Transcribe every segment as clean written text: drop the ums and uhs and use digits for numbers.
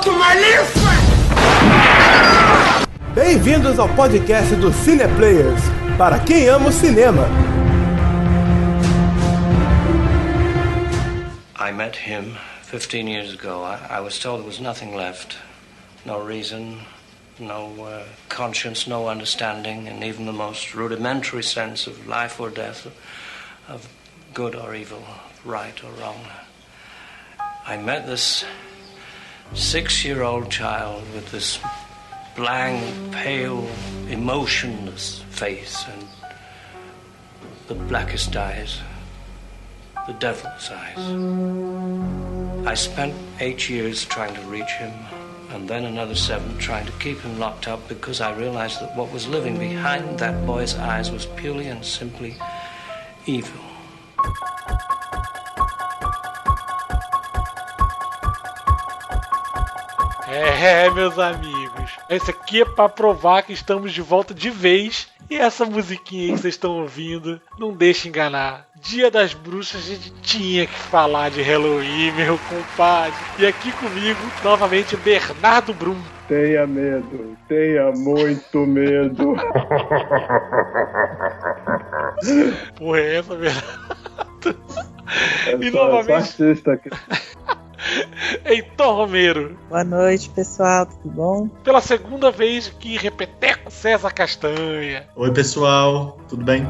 to my list! Bem-vindos ao podcast do Cineplayers, para quem ama o cinema. I met him 15 years ago. I was told there was nothing left. No reason, no conscience, no understanding, and even the most rudimentary sense of life or death, of good or evil, right or wrong. I met this 6-year-old child with this blank, pale, emotionless face and the blackest eyes, the devil's eyes. I spent 8 years trying to reach him, and then another 7 trying to keep him locked up, because I realized that what was living behind that boy's eyes was purely and simply evil. Meus amigos, esse aqui é pra provar que estamos de volta de vez. E essa musiquinha aí que vocês estão ouvindo, não deixa enganar. Dia das Bruxas, a gente tinha que falar de Halloween, meu compadre. E aqui comigo, novamente, Bernardo Brum. Tenha medo, tenha muito medo. Porra, é essa, Bernardo? E novamente... Heitor Romero. Boa noite, pessoal, tudo bom? Pela segunda vez aqui em Repeteco, César Castanha. Oi, pessoal, tudo bem?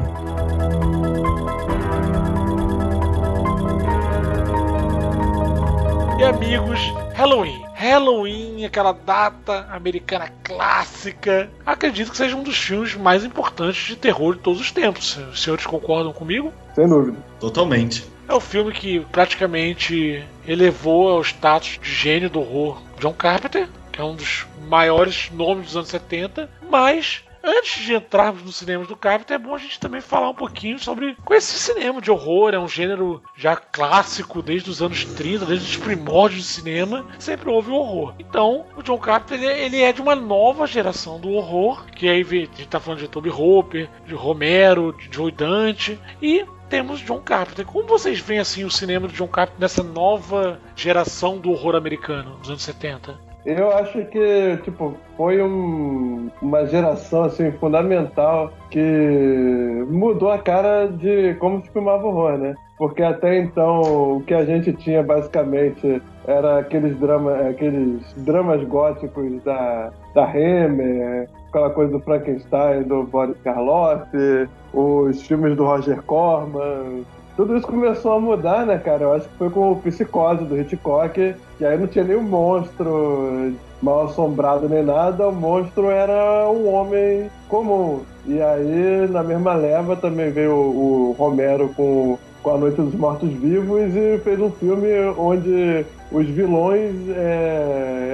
E amigos, Halloween. Halloween, aquela data americana clássica. Acredito que seja um dos filmes mais importantes de terror de todos os tempos. Os senhores concordam comigo? Sem dúvida. Totalmente. É o filme que praticamente elevou ao status de gênio do horror John Carpenter, que é um dos maiores nomes dos anos 70. Mas, antes de entrarmos nos cinemas do Carpenter, é bom a gente também falar um pouquinho sobre esse cinema de horror. É um gênero já clássico desde os anos 30, desde os primórdios do cinema. Sempre houve o horror. Então, o John Carpenter ele é de uma nova geração do horror, que aí a gente está falando de Tobe Hooper, de Romero, de Joe Dante e... temos John Carpenter. Como vocês veem assim o cinema de John Carpenter nessa nova geração do horror americano dos anos 70? Eu acho que, foi uma geração, assim, fundamental que mudou a cara de como se filmava horror, né? Porque até então o que a gente tinha basicamente era aqueles dramas góticos da Hammer, aquela coisa do Frankenstein, do Boris Karloff, os filmes do Roger Corman. Tudo isso começou a mudar, né, cara? Eu acho que foi com o Psicose do Hitchcock, e aí não tinha nenhum monstro mal assombrado nem nada, o monstro era um homem comum. E aí, na mesma leva, também veio o Romero com A Noite dos Mortos-Vivos e fez um filme onde os vilões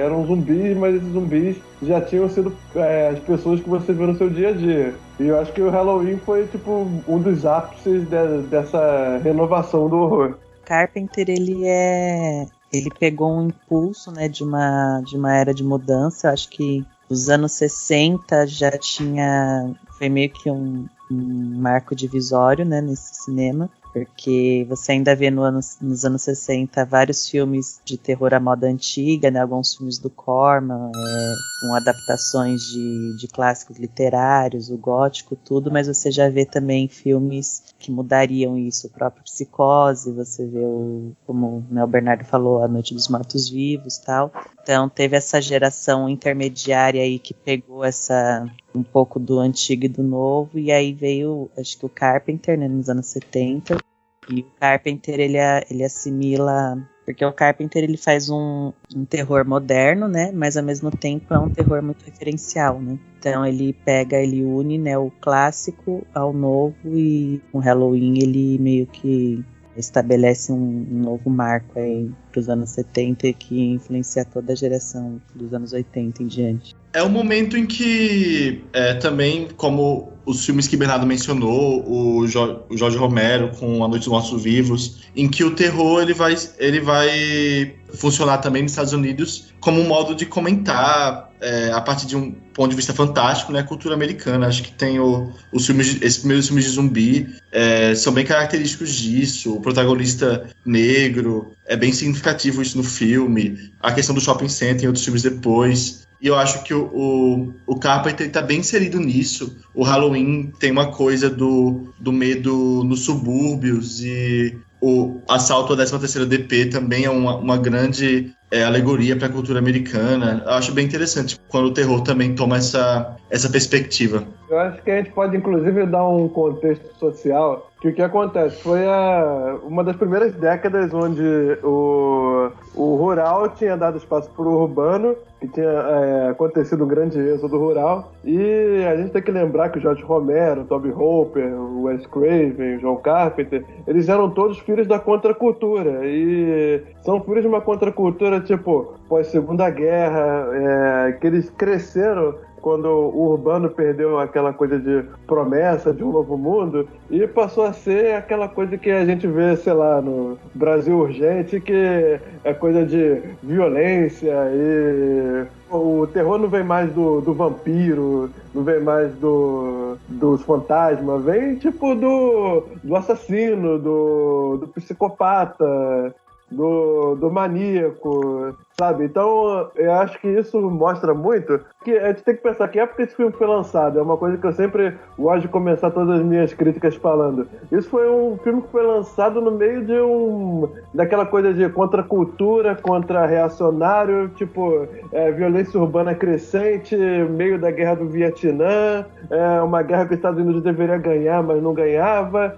eram zumbis, mas esses zumbis já tinham sido as pessoas que você vê no seu dia a dia. E eu acho que o Halloween foi um dos ápices dessa renovação do horror. Carpenter, ele pegou um impulso, né, de uma era de mudança. Eu acho que os anos 60 já foi meio que um marco divisório, né, nesse cinema. Porque você ainda vê nos anos 60 vários filmes de terror à moda antiga, né? Alguns filmes do Corman, com adaptações de clássicos literários, o gótico, tudo, mas você já vê também filmes que mudariam isso, o próprio Psicose, você vê como o Bernardo falou, A Noite dos Mortos-Vivos e tal. Então teve essa geração intermediária aí que pegou um pouco do antigo e do novo, e aí veio, acho que o Carpenter, né, nos anos 70, e o Carpenter ele assimila, porque o Carpenter ele faz um terror moderno, né, mas ao mesmo tempo é um terror muito referencial, né, então ele une, né, o clássico ao novo, e com Halloween ele meio que estabelece um novo marco aí para os anos 70 que influencia toda a geração dos anos 80 em diante. É o momento em que, também, como os filmes que Bernardo mencionou, o Jorge Romero com A Noite dos Mortos Vivos, em que o terror ele vai funcionar também nos Estados Unidos como um modo de comentar, a partir de um ponto de vista fantástico, né, a cultura americana. Acho que tem esses primeiros filmes de zumbi são bem característicos disso. O protagonista negro, é bem significativo isso no filme. A questão do shopping center em outros filmes depois. E eu acho que o Carpenter está bem inserido nisso. O Halloween tem uma coisa do medo nos subúrbios, e o assalto à 13ª DP também é uma grande alegoria para a cultura americana. Eu acho bem interessante quando o terror também toma essa perspectiva. Eu acho que a gente pode, inclusive, dar um contexto social, que o que acontece foi uma das primeiras décadas onde o rural tinha dado espaço para o urbano, que tinha acontecido um grande êxodo rural, e a gente tem que lembrar que o George Romero, o Tobe Hooper, o Wes Craven, o John Carpenter, eles eram todos filhos da contracultura, e são filhos de uma contracultura tipo pós-Segunda Guerra, que eles cresceram quando o urbano perdeu aquela coisa de promessa de um novo mundo e passou a ser aquela coisa que a gente vê, sei lá, no Brasil Urgente, que é coisa de violência, e o terror não vem mais do vampiro, não vem mais dos fantasmas, vem tipo do assassino, do psicopata, do maníaco, sabe? Então, eu acho que isso mostra muito que a gente tem que pensar que época esse filme foi lançado. É uma coisa que eu sempre gosto de começar todas as minhas críticas falando. Isso foi um filme que foi lançado no meio daquela coisa de contracultura, contra-reacionário, tipo, violência urbana crescente, meio da guerra do Vietnã, uma guerra que os Estados Unidos deveria ganhar, mas não ganhava,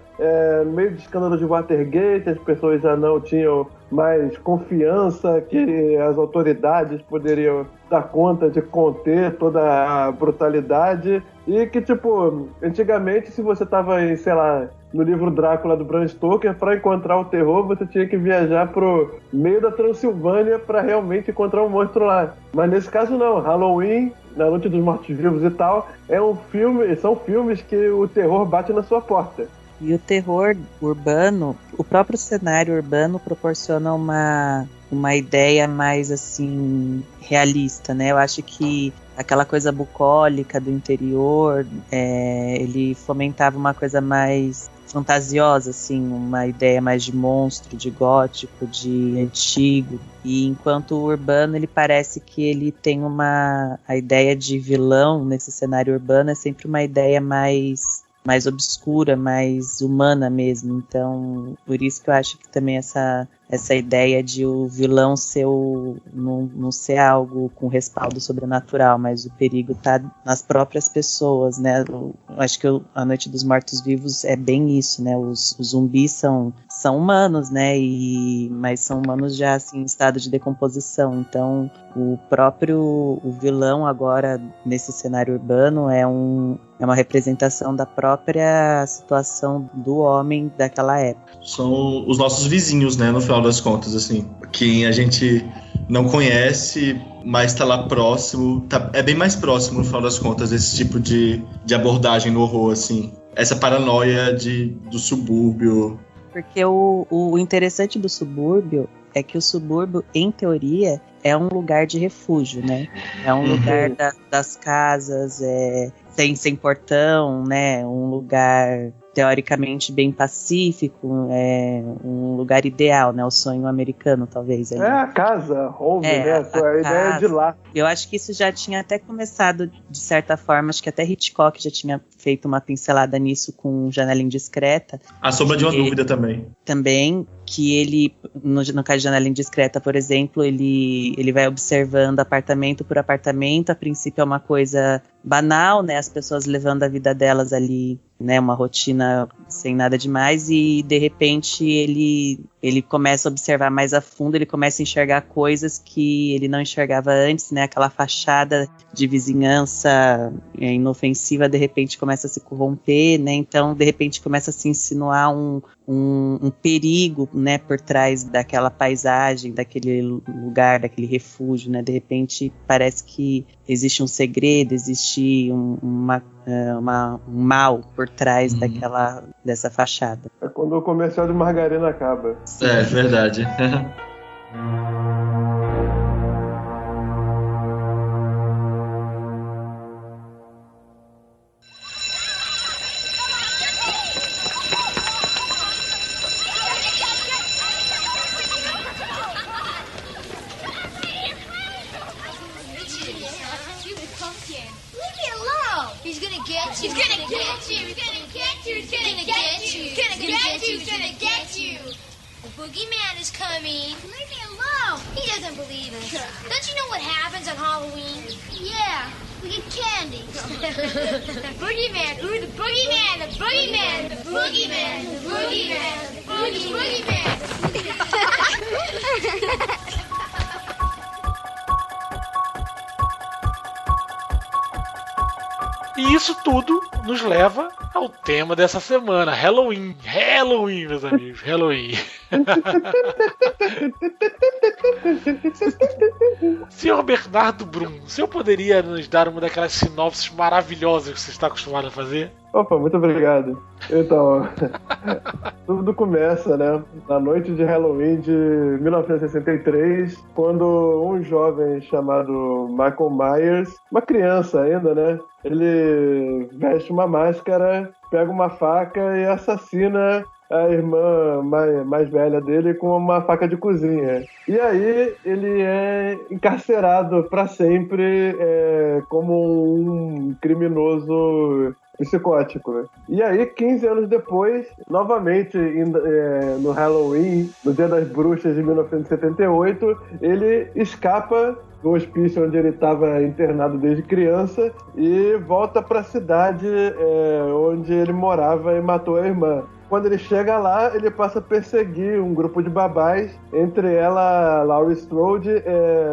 no meio do escândalo de Watergate, as pessoas já não tinham mais confiança que as autoridades poderiam dar conta de conter toda a brutalidade, e que, tipo, antigamente, se você tava em, sei lá, no livro Drácula do Bram Stoker, para encontrar o terror, você tinha que viajar pro meio da Transilvânia para realmente encontrar um monstro lá. Mas nesse caso não, Halloween, Na Noite dos Mortos Vivos e tal, são filmes que o terror bate na sua porta. E o terror urbano, o próprio cenário urbano proporciona uma ideia mais, assim, realista, né? Eu acho que aquela coisa bucólica do interior, ele fomentava uma coisa mais fantasiosa, assim, uma ideia mais de monstro, de gótico, de antigo. E enquanto o urbano, ele parece que ele tem a ideia de vilão nesse cenário urbano é sempre uma ideia mais obscura, mais humana mesmo. Então, por isso que eu acho que também essa ideia de o vilão não ser algo com respaldo sobrenatural, mas o perigo tá nas próprias pessoas, né? Eu acho que A Noite dos Mortos Vivos é bem isso, né? Os zumbis são humanos, né? Mas são humanos já, assim, em estado de decomposição. Então, o vilão agora, nesse cenário urbano, é uma representação da própria situação do homem daquela época. São os nossos vizinhos, né, no final das contas, assim. Quem a gente não conhece, mas tá lá próximo, é bem mais próximo, no final das contas, esse tipo de abordagem no horror, assim. Essa paranoia do subúrbio. Porque o interessante do subúrbio é que o subúrbio, em teoria, é um lugar de refúgio, né? É um lugar das casas, sem portão, né? Um lugar teoricamente bem pacífico, um lugar ideal, né? O sonho americano, talvez. É a casa, home, né? A ideia é de lá. Eu acho que isso já tinha até começado, de certa forma, acho que até Hitchcock já tinha feito uma pincelada nisso com Janela Indiscreta. A Sombra de uma Dúvida também. Também, que ele, no caso de Janela Indiscreta, por exemplo, ele vai observando apartamento por apartamento. A princípio é uma coisa banal, né? As pessoas levando a vida delas ali, né? Uma rotina sem nada demais, e de repente ele ele começa a observar mais a fundo, ele começa a enxergar coisas que ele não enxergava antes, né? Aquela fachada de vizinhança inofensiva, de repente começa a se corromper, né? Então, de repente começa a se insinuar um perigo, né, por trás daquela paisagem, daquele lugar, daquele refúgio, né? De repente parece que existe um segredo, existe um mal por trás dessa fachada. É quando o comercial de margarina acaba. É verdade. He's gonna get you. He's gonna get you. He's gonna get you. He's gonna get you. He's gonna get you. He's gonna get you. The boogeyman is coming. Leave me alone. He doesn't believe us. Don't you know what happens on Halloween? Yeah, we get candy. The boogeyman. Ooh, the boogeyman. The boogeyman. The boogeyman. The boogeyman. The boogeyman. E isso tudo nos leva ao tema dessa semana, Halloween. Halloween, meus amigos, Halloween. Senhor Bernardo Brum, o senhor poderia nos dar uma daquelas sinopses maravilhosas que você está acostumado a fazer? Opa, muito obrigado. Então, tudo começa, né, na noite de Halloween de 1963, quando um jovem chamado Michael Myers, uma criança ainda, né, ele veste uma máscara, pega uma faca e assassina a irmã mais velha dele com uma faca de cozinha. E aí ele é encarcerado para sempre como um criminoso psicótico. E aí, 15 anos depois, novamente no Halloween, no Dia das Bruxas de 1978, ele escapa do hospício onde ele estava internado desde criança e volta para a cidade onde ele morava e matou a irmã. Quando ele chega lá, ele passa a perseguir um grupo de babás, entre ela Laurie Strode,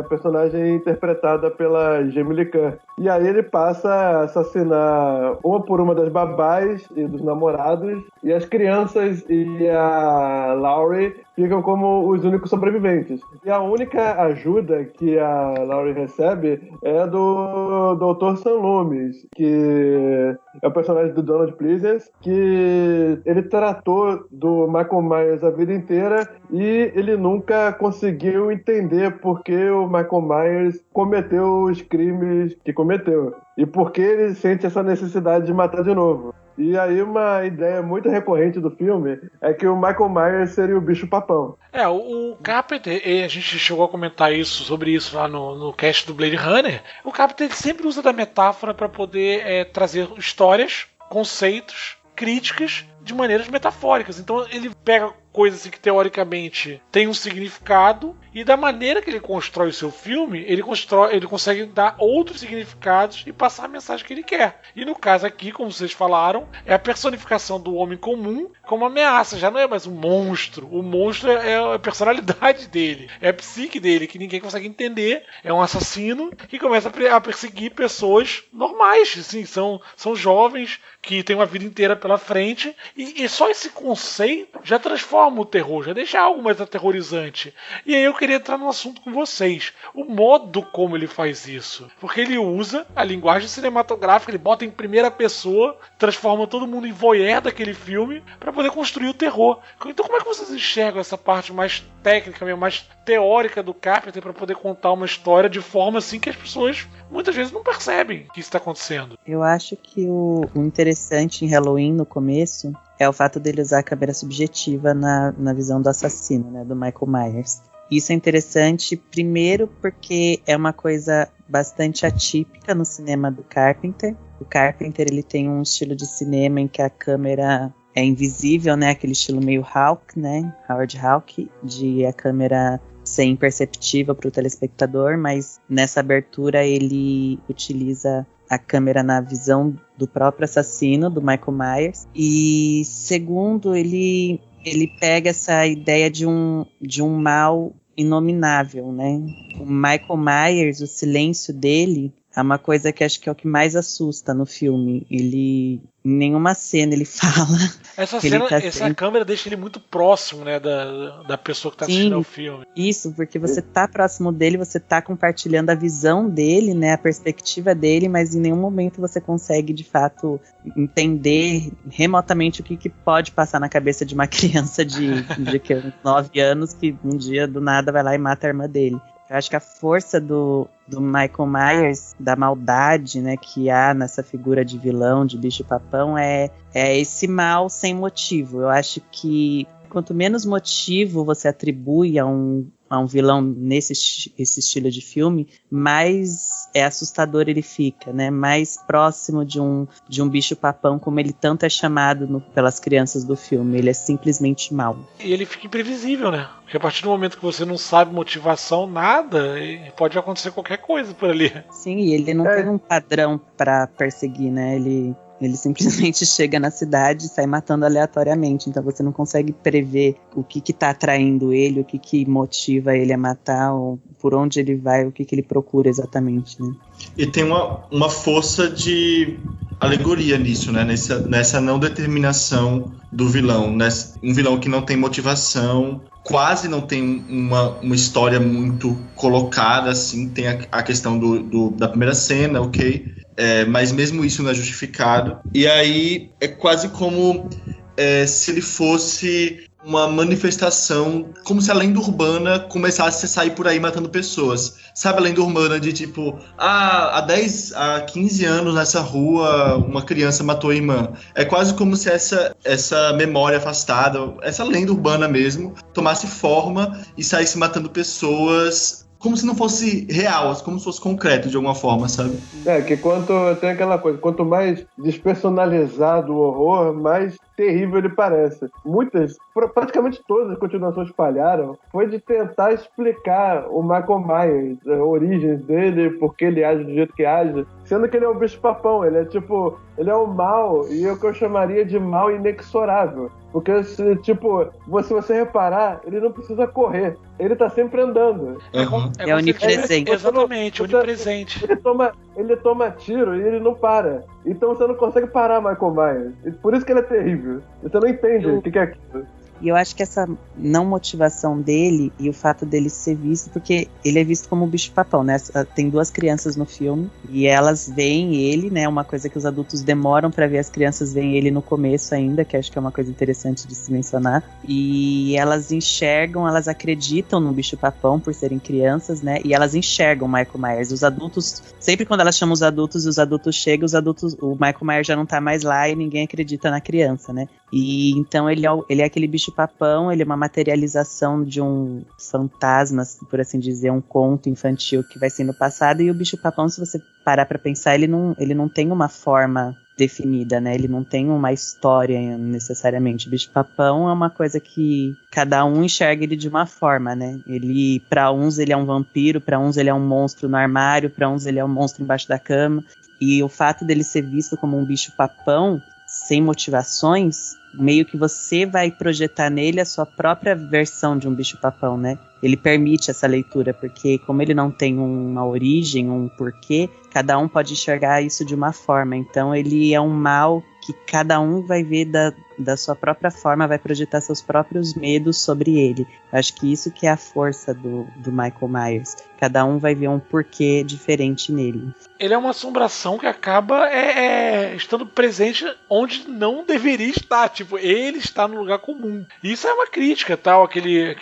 personagem interpretada pela Jamie Lee Curtis. E aí ele passa a assassinar uma por uma das babás e dos namorados, e as crianças e a Laurie ficam como os únicos sobreviventes. E a única ajuda que a Laurie recebe é do Dr. Sam Loomis, que é o personagem do Donald Pleasence, que ele tratou do Michael Myers a vida inteira e ele nunca conseguiu entender por que o Michael Myers cometeu os crimes que cometeu e por que ele sente essa necessidade de matar de novo. E aí uma ideia muito recorrente do filme é que o Michael Myers seria o bicho-papão. O Carpenter, a gente chegou a comentar sobre isso lá no cast do Blade Runner. O Carpenter sempre usa da metáfora para poder trazer histórias, conceitos, críticas de maneiras metafóricas. Então ele pega coisas assim que teoricamente tem um significado e da maneira que ele constrói o seu filme, ele consegue dar outros significados e passar a mensagem que ele quer. E no caso aqui, como vocês falaram, é a personificação do homem comum como ameaça. Já não é mais um monstro. O monstro é a personalidade dele, é a psique dele, que ninguém consegue entender. É um assassino que começa a perseguir pessoas normais, assim, são jovens que têm uma vida inteira pela frente e só esse conceito já transforma o terror, já deixa algo mais aterrorizante. E aí eu queria entrar num assunto com vocês. O modo como ele faz isso. Porque ele usa a linguagem cinematográfica, ele bota em primeira pessoa, transforma todo mundo em voyeur daquele filme para poder construir o terror. Então como é que vocês enxergam essa parte mais técnica, mais teórica do Carpenter para poder contar uma história de forma assim que as pessoas muitas vezes não percebem que isso está acontecendo? Eu acho que o interessante em Halloween no começo é o fato dele usar a câmera subjetiva na visão do assassino, né, do Michael Myers. Isso é interessante, primeiro, porque é uma coisa bastante atípica no cinema do Carpenter. O Carpenter ele tem um estilo de cinema em que a câmera é invisível, né, aquele estilo meio Hawke, né, Howard Hawke, de a câmera ser imperceptível para o telespectador, mas nessa abertura ele utiliza a câmera na visão do próprio assassino, do Michael Myers. E segundo, ele ele pega essa ideia de um mal inominável, né? O Michael Myers, o silêncio dele é uma coisa que acho que é o que mais assusta no filme. Ele, em nenhuma cena ele fala. Essa cena, essa câmera deixa ele muito próximo, né, da pessoa que tá assistindo ao filme. Isso, porque você tá próximo dele, você tá compartilhando a visão dele, né, a perspectiva dele, mas em nenhum momento você consegue, de fato, entender remotamente o que pode passar na cabeça de uma criança de uns 9 anos que um dia, do nada, vai lá e mata a irmã dele. Eu acho que a força do Michael Myers, da maldade, né, que há nessa figura de vilão, de bicho-papão, é esse mal sem motivo. Eu acho que quanto menos motivo você atribui a um vilão esse estilo de filme, mais assustador ele fica, né? Mais próximo de um bicho-papão, como ele tanto é chamado pelas crianças do filme. Ele é simplesmente mau. E ele fica imprevisível, né? Porque a partir do momento que você não sabe motivação, nada, pode acontecer qualquer coisa por ali. Sim, e ele não tem um padrão pra perseguir, né? Ele simplesmente chega na cidade e sai matando aleatoriamente. Então você não consegue prever o que tá atraindo ele, o que motiva ele a matar, ou por onde ele vai, o que ele procura exatamente, né? E tem uma força de alegoria nisso, né? Nessa não determinação do vilão. Um vilão que não tem motivação, quase não tem uma história muito colocada, assim. Tem a questão da primeira cena, ok? Mas mesmo isso não é justificado. E aí é quase como se ele fosse uma manifestação, como se a lenda urbana começasse a sair por aí matando pessoas. Sabe a lenda urbana de tipo, há 15 anos nessa rua uma criança matou a irmã. É quase como se essa memória afastada, essa lenda urbana mesmo, tomasse forma e saísse matando pessoas como se não fosse real, como se fosse concreto de alguma forma, sabe? Que tem aquela coisa, quanto mais despersonalizado o horror, mais terrível ele parece. Praticamente todas as continuações falharam, foi de tentar explicar o Michael Myers, as origens dele, por que ele age do jeito que age, sendo que ele é um bicho-papão, ele é o mal, e é o que eu chamaria de mal inexorável. Porque, se você reparar, ele não precisa correr. Ele tá sempre andando. É onipresente. Exatamente, onipresente. Ele toma tiro e ele não para. Então você não consegue parar Michael Myers. E por isso que ele é terrível. Você não entende o que é aquilo. E eu acho que essa não motivação dele e o fato dele ser visto, porque ele é visto como um bicho-papão, né? Tem 2 crianças no filme e elas veem ele, né? Uma coisa que os adultos demoram pra ver, as crianças veem ele no começo ainda, que acho que é uma coisa interessante de se mencionar. E elas enxergam, elas acreditam no bicho-papão por serem crianças, né? E elas enxergam o Michael Myers. Os adultos, sempre quando elas chamam os adultos chegam, o Michael Myers já não tá mais lá e ninguém acredita na criança, né? E então ele é aquele bicho-papão, ele é uma materialização de um fantasma, por assim dizer, um conto infantil que vai ser no passado, e o bicho-papão, se você parar pra pensar, ele não tem uma forma definida, né? Ele não tem uma história necessariamente. O bicho-papão é uma coisa que cada um enxerga ele de uma forma, né? Pra uns ele é um vampiro, pra uns ele é um monstro no armário, pra uns ele é um monstro embaixo da cama, e o fato dele ser visto como um bicho-papão sem motivações, meio que você vai projetar nele a sua própria versão de um bicho-papão, né? Ele permite essa leitura, porque como ele não tem uma origem, um porquê, cada um pode enxergar isso de uma forma. Então ele é um mal que cada um vai ver da sua própria forma, vai projetar seus próprios medos sobre ele. Acho que isso que é a força do Michael Myers. Cada um vai ver um porquê diferente nele. Ele é uma assombração que acaba estando presente onde não deveria estar. Tipo, ele está no lugar comum. E isso é uma crítica, tal, aquele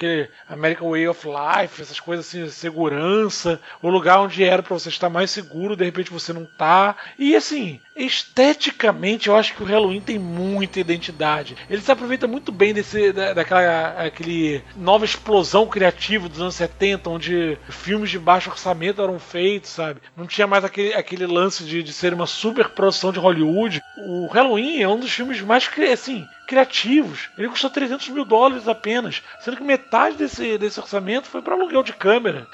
American Way of Life, essas coisas assim, segurança, o lugar onde era para você estar mais seguro, de repente você não tá. E assim, esteticamente eu acho que o Halloween tem muita identidade. Ele se aproveita muito bem daquele nova explosão criativa dos anos 70, onde filmes de baixo orçamento eram feitos, sabe? Não tinha mais aquele lance de ser uma super produção de Hollywood. O Halloween é um dos filmes mais criativos. Ele custou $300 mil apenas, sendo que metade desse orçamento foi para aluguel de câmera.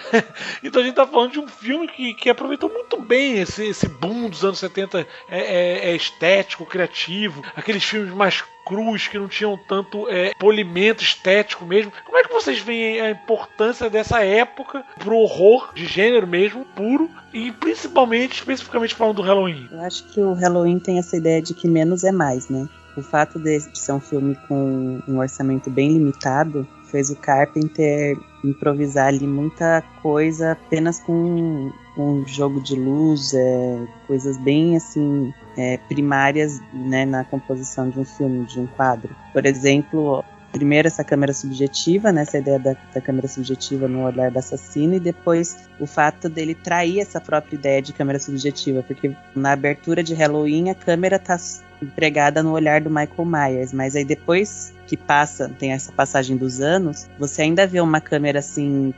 Então a gente tá falando de um filme que aproveitou muito bem esse boom dos anos 70 estético, criativo, aqueles filmes mais crus, que não tinham tanto polimento estético mesmo. Como é que vocês veem a importância dessa época pro horror de gênero mesmo, puro, e especificamente falando do Halloween? Eu acho que o Halloween tem essa ideia de que menos é mais, né? O fato de ser um filme com um orçamento bem limitado fez o Carpenter improvisar ali muita coisa apenas com um jogo de luz, coisas bem assim primárias, né, na composição de um filme, de um quadro. Por exemplo, primeiro essa câmera subjetiva, né, essa ideia da câmera subjetiva no olhar do assassino, e depois o fato dele trair essa própria ideia de câmera subjetiva, porque na abertura de Halloween a câmera está empregada no olhar do Michael Myers, mas aí depois que tem essa passagem dos anos, você ainda vê uma câmera assim,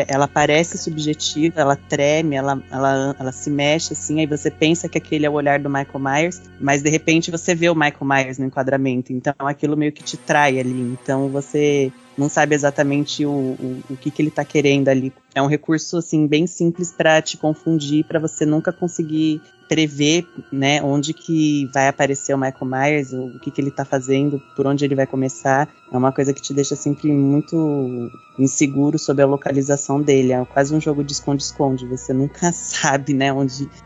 ela parece subjetiva, ela treme, ela se mexe assim, aí você pensa que aquele é o olhar do Michael Myers, mas de repente você vê o Michael Myers no enquadramento, então aquilo meio que te trai ali, então você não sabe exatamente o que ele tá querendo ali. É um recurso assim bem simples para te confundir, para você nunca conseguir prever, né, onde que vai aparecer o Michael Myers, o que ele tá fazendo, por onde ele vai começar. É uma coisa que te deixa sempre muito inseguro sobre a localização dele. É quase um jogo de esconde-esconde. Você nunca sabe, né,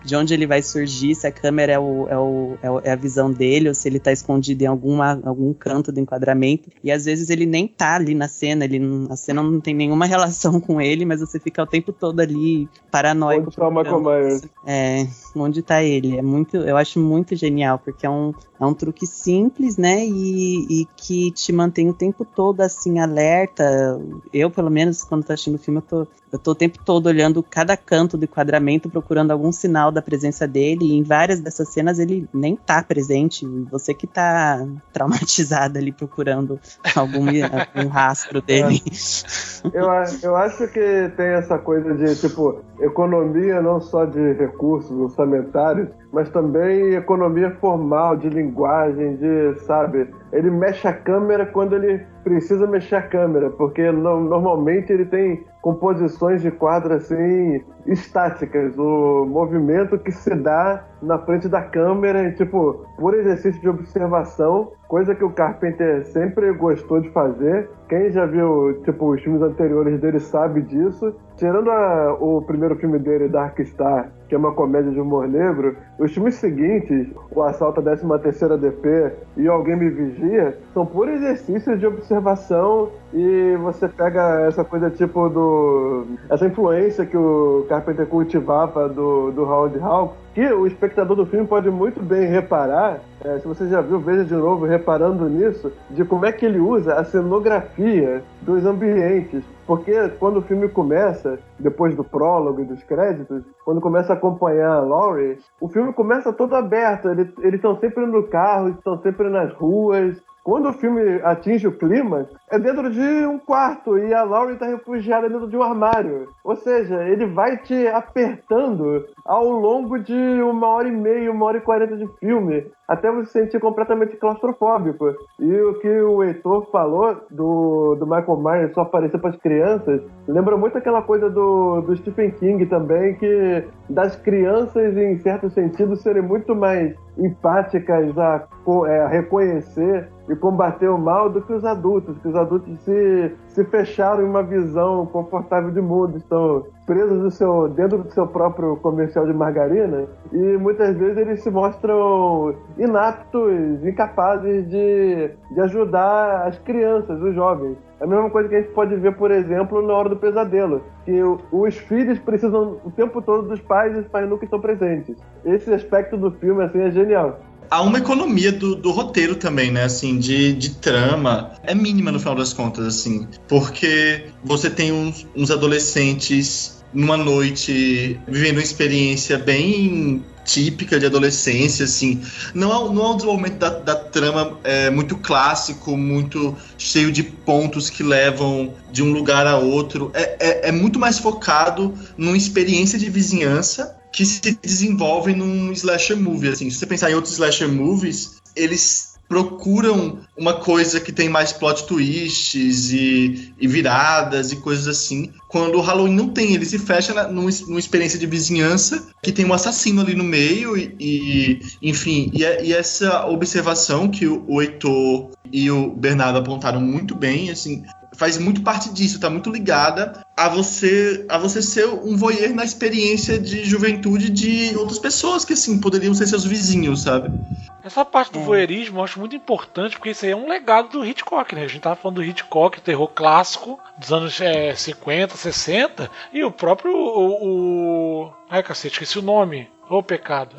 de onde ele vai surgir, se a câmera é a visão dele, ou se ele tá escondido em algum canto do enquadramento. E às vezes ele nem tá ali na cena, a cena não tem nenhuma relação com ele, mas você fica o tempo todo ali paranoico. Onde tá o Michael Myers? Onde tá ele? Eu acho muito genial, porque é um truque simples, né, e que te mantém o tempo todo assim alerta. Eu, pelo menos, quando tô assistindo o filme, eu tô o tempo todo olhando cada canto do enquadramento, procurando algum sinal da presença dele, e em várias dessas cenas ele nem tá presente, você que tá traumatizada ali procurando algum rastro dele. Eu acho que tem essa coisa de, tipo, economia não só de recursos orçamentários, mas também economia formal, de linguagem, sabe? Ele mexe a câmera quando ele precisa mexer a câmera, porque normalmente ele tem composições de quadro assim, estáticas, o movimento que se dá na frente da câmera, e, tipo, por exercício de observação, coisa que o Carpenter sempre gostou de fazer. Quem já viu, tipo, os filmes anteriores dele sabe disso. Tirando o primeiro filme dele, Dark Star, que é uma comédia de humor negro, os filmes seguintes, O Assalto à 13ª DP e Alguém Me Vigia, são por exercícios de observação, e você pega essa coisa tipo essa influência que o Carpenter cultivava do Howard Hawks, que o espectador do filme pode muito bem reparar, se você já viu, veja de novo reparando nisso, de como é que ele usa a cenografia dos ambientes. Porque quando o filme começa, depois do prólogo e dos créditos, quando começa a acompanhar a Laurie, o filme começa todo aberto, eles estão sempre no carro, estão sempre nas ruas. Quando o filme atinge o clima, é dentro de um quarto e a Laurie está refugiada dentro de um armário. Ou seja, ele vai te apertando ao longo de 1h30, 1h40 de filme, até você se sentir completamente claustrofóbico. E o que o Heitor falou do Michael Myers só aparecer para as crianças, lembra muito aquela coisa do Stephen King também, que das crianças, em certo sentido, serem muito mais empáticas a reconhecer e combater o mal do que os adultos, que os adultos se fecharam em uma visão confortável de mundo, estão presos dentro do seu próprio comercial de margarina, e muitas vezes eles se mostram inaptos, incapazes de ajudar as crianças, os jovens. É a mesma coisa que a gente pode ver, por exemplo, na Hora do Pesadelo, que os filhos precisam o tempo todo dos pais e os pais nunca estão presentes. Esse aspecto do filme assim, é genial. Há uma economia do roteiro também, né, assim, de trama. É mínima no final das contas, assim, porque você tem uns adolescentes numa noite vivendo uma experiência bem típica de adolescência, assim. Não é um desenvolvimento da trama muito clássico, muito cheio de pontos que levam de um lugar a outro. É muito mais focado numa experiência de vizinhança que se desenvolve num slasher movie, assim. Se você pensar em outros slasher movies, eles procuram uma coisa que tem mais plot twists e viradas e coisas assim. Quando o Halloween não tem, ele se fecha numa experiência de vizinhança que tem um assassino ali no meio enfim, e essa observação que o Heitor e o Bernardo apontaram muito bem, assim, faz muito parte disso, tá muito ligada a você ser um voyeur na experiência de juventude de outras pessoas que, assim, poderiam ser seus vizinhos, sabe? Essa parte do voyeurismo eu acho muito importante, porque isso aí é um legado do Hitchcock, né? A gente tava falando do Hitchcock, terror clássico dos anos 50, 60, e o próprio... Ai, cacete, esqueci o nome. Ô, pecado.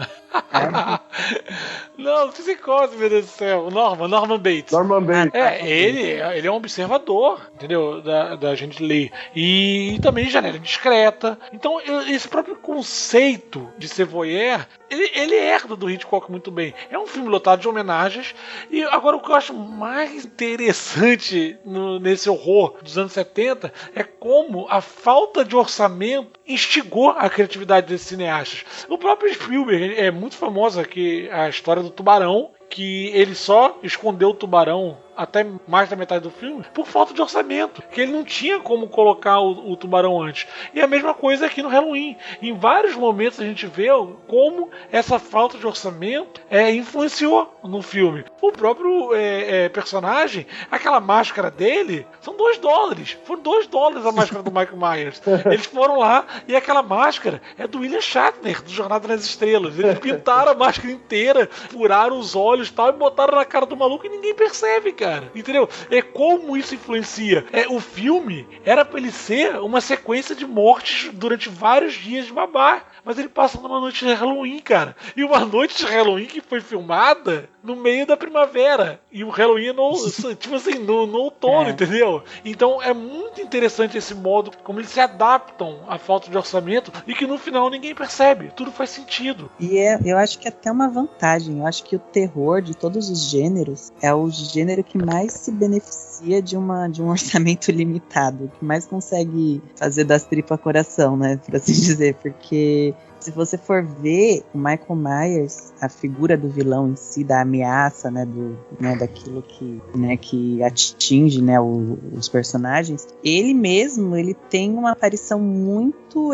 Não psicose, meu Deus do céu. Norman Bates. Norman Bates. Ele é um observador, entendeu? Da gente ler. E também janela discreta. Então, esse próprio conceito de ser voyeur, ele herda do Hitchcock muito bem. É um filme lotado de homenagens. E agora o que eu acho mais interessante nesse horror dos anos 70 é como a falta de orçamento instigou a criatividade desses cineastas. O próprio Spielberg é muito famosa aqui a história do tubarão, que ele só escondeu o tubarão até mais da metade do filme por falta de orçamento, que ele não tinha como colocar o tubarão antes. E a mesma coisa aqui no Halloween. Em vários momentos a gente vê como essa falta de orçamento influenciou no filme. O próprio personagem, aquela máscara dele, são $2. Foram $2 a máscara do Michael Myers. Eles foram lá e aquela máscara é do William Shatner, do Jornada nas Estrelas. Eles pintaram a máscara inteira, furaram os olhos e tal, e botaram na cara do maluco e ninguém percebe, cara. Entendeu? É como isso influencia. O filme era pra ele ser uma sequência de mortes durante vários dias de babá, mas ele passa numa noite de Halloween, cara. E uma noite de Halloween que foi filmada no meio da primavera. E o Halloween no outono, entendeu? Então é muito interessante esse modo como eles se adaptam à falta de orçamento e que no final ninguém percebe. Tudo faz sentido. E eu acho que é até uma vantagem. Eu acho que o terror de todos os gêneros é o gênero que mais se beneficia de um orçamento limitado, que mais consegue fazer das tripas coração, né, por assim dizer, porque se você for ver o Michael Myers, a figura do vilão em si, da ameaça, né, daquilo que atinge, né, os personagens, ele mesmo, ele tem uma aparição muito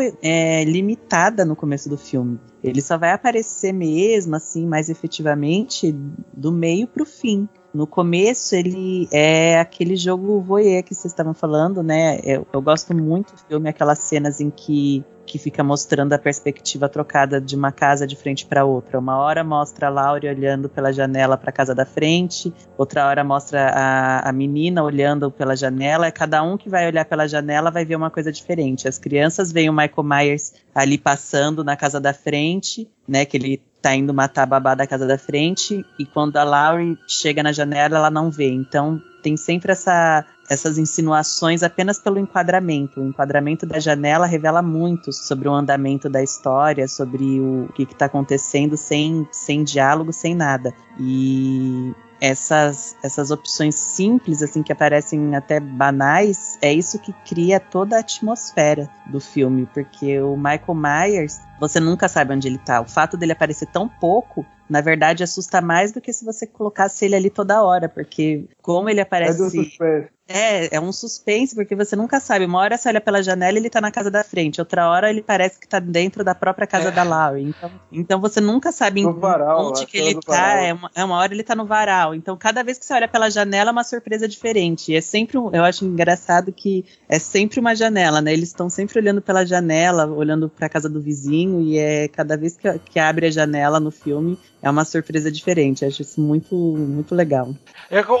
limitada no começo do filme. Ele só vai aparecer mesmo, assim, mais efetivamente, do meio pro fim. No começo, ele é aquele jogo voyeur que vocês estavam falando, né? Eu gosto muito do filme, aquelas cenas em que fica mostrando a perspectiva trocada de uma casa de frente para outra. Uma hora mostra a Laurie olhando pela janela para a casa da frente, outra hora mostra a menina olhando pela janela, e cada um que vai olhar pela janela vai ver uma coisa diferente. As crianças veem o Michael Myers ali passando na casa da frente, né, que ele tá indo matar a babá da casa da frente, e quando a Laurie chega na janela, ela não vê. Então tem sempre essas insinuações apenas pelo enquadramento. O enquadramento da janela revela muito sobre o andamento da história, sobre o que está acontecendo sem diálogo, sem nada. E essas opções simples, assim, que aparecem até banais, é isso que cria toda a atmosfera do filme, porque o Michael Myers, você nunca sabe onde ele tá. O fato dele aparecer tão pouco, na verdade, assusta mais do que se você colocasse ele ali toda hora, porque como ele aparece... É um suspense, porque você nunca sabe. Uma hora você olha pela janela e ele tá na casa da frente, outra hora ele parece que tá dentro da própria casa da Laurie. Então você nunca sabe onde que ele tá. Uma hora ele tá no varal. Então cada vez que você olha pela janela é uma surpresa diferente. E é sempre eu acho engraçado que é sempre uma janela, né? Eles estão sempre olhando pela janela, olhando pra casa do vizinho, e cada vez que abre a janela no filme é uma surpresa diferente. Eu acho isso muito, muito legal.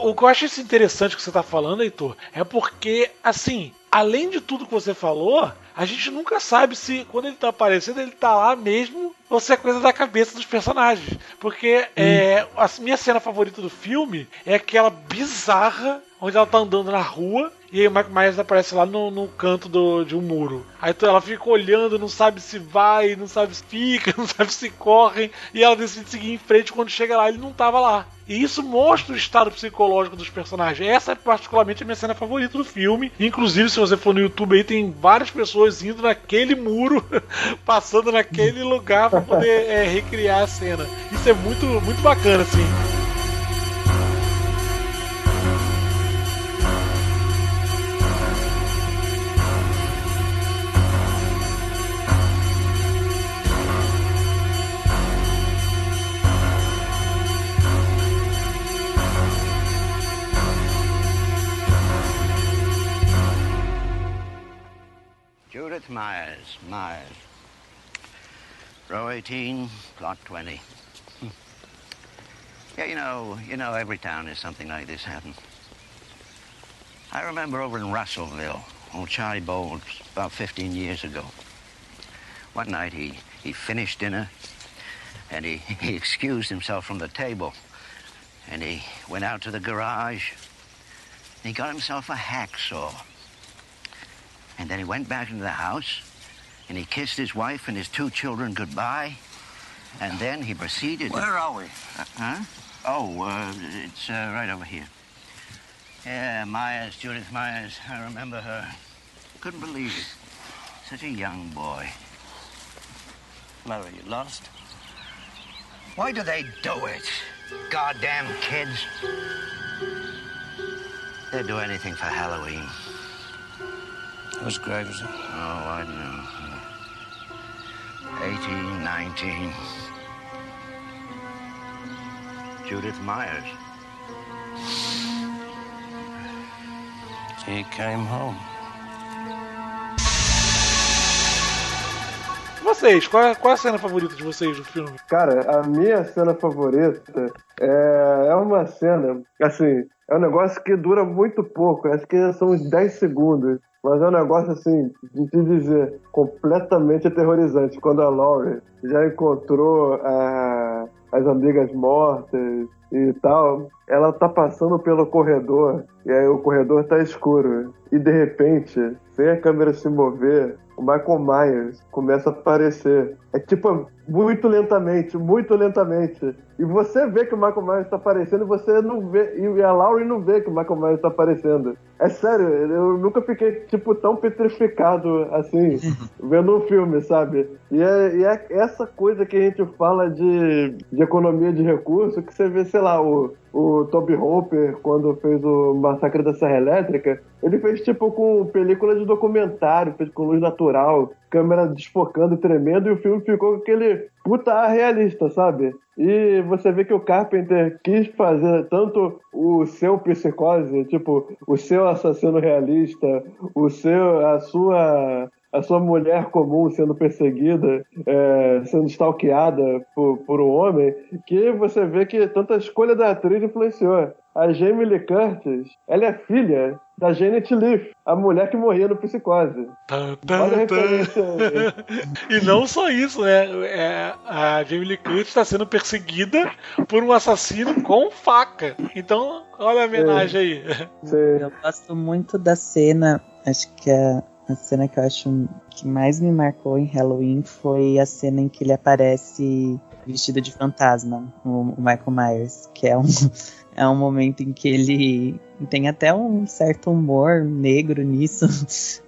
O que eu acho interessante que você tá falando, Heitor, é porque, assim, além de tudo que você falou, a gente nunca sabe se, quando ele tá aparecendo, ele tá lá mesmo ou se é coisa da cabeça dos personagens. Porque a minha cena favorita do filme é aquela bizarra onde ela tá andando na rua e aí o Michael Myers aparece lá no canto de um muro. Aí ela fica olhando, não sabe se vai, não sabe se fica, não sabe se corre, e ela decide seguir em frente. Quando chega lá, ele não tava lá. E isso mostra o estado psicológico dos personagens. Essa é particularmente a minha cena favorita do filme. Inclusive, se você for no YouTube aí, tem várias pessoas indo naquele muro, passando naquele lugar para poder recriar a cena. Isso é muito, muito bacana, assim. Myers. Row 18, plot 20. Yeah, you know, every town has something like this happen. I remember over in Russellville, old Charlie Bowles, about 15 years ago. One night he finished dinner and he excused himself from the table and he went out to the garage and he got himself a hacksaw. And then he went back into the house and he kissed his wife and his 2 children goodbye. And then he proceeded... Where are we? It's right over here. Yeah, Myers, Judith Myers. I remember her. Couldn't believe it. Such a young boy. Larry, you lost? Why do they do it? Goddamn kids. They'd do anything for Halloween. Whose grave is it? Oh, I don't know. 18, 19. Judith Myers. He came home. Vocês, qual é a cena favorita de vocês do filme? Cara, a minha cena favorita é uma cena, assim, é um negócio que dura muito pouco, acho que são uns 10 segundos, mas é um negócio, assim, de te dizer, completamente aterrorizante. Quando a Laurie já encontrou as amigas mortas e tal, ela tá passando pelo corredor, e aí o corredor tá escuro, e de repente, sem a câmera se mover, o Michael Myers começa a aparecer. É tipo, muito lentamente. E você vê que o Michael Myers tá aparecendo e você não vê, e a Laurie não vê que o Michael Myers tá aparecendo. É sério, eu nunca fiquei, tipo, tão petrificado assim, vendo um filme, sabe? E é essa coisa que a gente fala de economia de recurso, que você vê, sei lá, o Toby Hooper, quando fez o Massacre da Serra Elétrica, ele fez tipo com película de documentário, fez com luz natural, câmera desfocando e tremendo, e o filme ficou com aquele puta ar realista, sabe? E você vê que o Carpenter quis fazer tanto o seu psicose, tipo, o seu assassino realista, a sua mulher comum sendo perseguida, sendo stalkeada por um homem, que você vê que tanta escolha da atriz influenciou. A Jamie Lee Curtis, ela é filha da Janet Leigh, a mulher que morria no Psicose. Olha a referência aí. E não só isso, né? A Jamie Lee Curtis está sendo perseguida por um assassino com faca. Então, olha a homenagem aí. Sim. Eu gosto muito da cena, acho que a cena que eu acho que mais me marcou em Halloween foi a cena em que ele aparece vestido de fantasma, o Michael Myers, que é um momento em que ele tem até um certo humor negro nisso,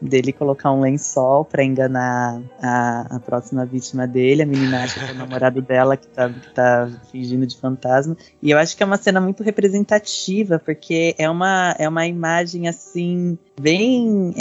dele colocar um lençol pra enganar a próxima vítima dele, a menina acha que é o namorado dela que tá fingindo de fantasma. E eu acho que é uma cena muito representativa, porque é uma imagem assim, bem...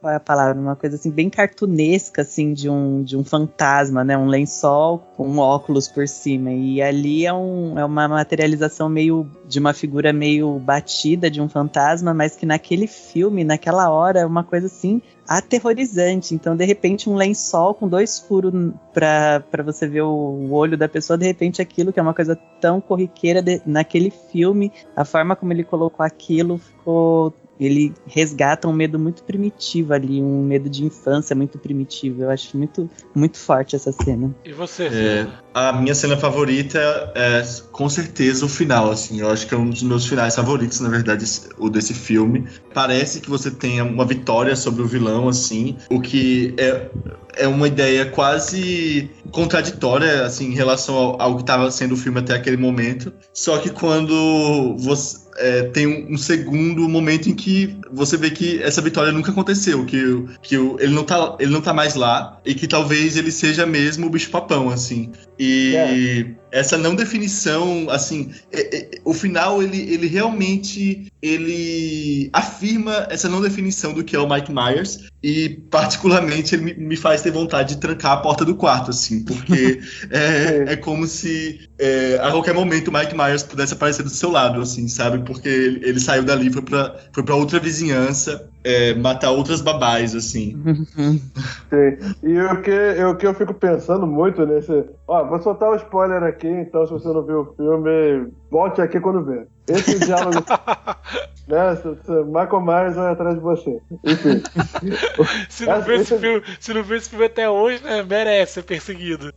qual é a palavra? Uma coisa assim, bem cartunesca, assim, de um fantasma, né? Um lençol com um óculos por cima. E ali é uma materialização meio de uma figura meio batida de um fantasma, mas que naquele filme, naquela hora, é uma coisa assim aterrorizante. Então, de repente, um lençol com 2 furos pra você ver o olho da pessoa, de repente aquilo que é uma coisa tão corriqueira naquele filme, a forma como ele colocou aquilo ficou... Ele resgata um medo muito primitivo ali, um medo de infância muito primitivo. Eu acho muito, muito forte essa cena. E você? A minha cena favorita é com certeza o final, assim. Eu acho que é um dos meus finais favoritos, na verdade, o desse filme. Parece que você tem uma vitória sobre o vilão, assim, o que é uma ideia quase contraditória, assim, em relação ao que estava sendo o filme até aquele momento. Só que quando você... tem um segundo momento em que você vê que essa vitória nunca aconteceu, que ele não tá mais lá, e que talvez ele seja mesmo o bicho-papão, assim. E essa não definição, assim, o final, ele realmente, ele afirma essa não definição do que é o Mike Myers, e particularmente ele me faz ter vontade de trancar a porta do quarto, assim, porque é como se a qualquer momento o Mike Myers pudesse aparecer do seu lado, assim, sabe, porque ele saiu dali, foi pra outra vizinhança, matar outras babás, assim. Sim. E o que eu fico pensando muito nesse... vou soltar um spoiler aqui, então se você não viu o filme, volte aqui quando ver. Esse diálogo... né, Michael Myers vai atrás de você. Enfim. Se não viu esse filme até hoje, né, merece ser perseguido.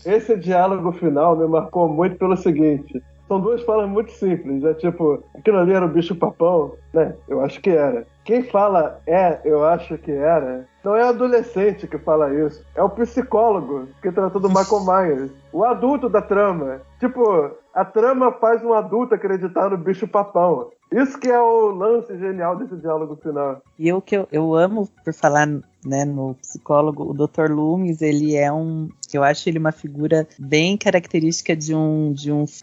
Esse diálogo final me marcou muito pelo seguinte... São duas falas muito simples, tipo, aquilo ali era o bicho-papão, né? Eu acho que era. Quem fala eu acho que era, não é o adolescente que fala isso, é o psicólogo que tratou do Michael Myers, o adulto da trama. Tipo, a trama faz um adulto acreditar no bicho-papão. Isso que é o lance genial desse diálogo final. E o que eu amo, por falar, né, no psicólogo, o Dr. Loomis, ele é eu acho ele uma figura bem característica de uns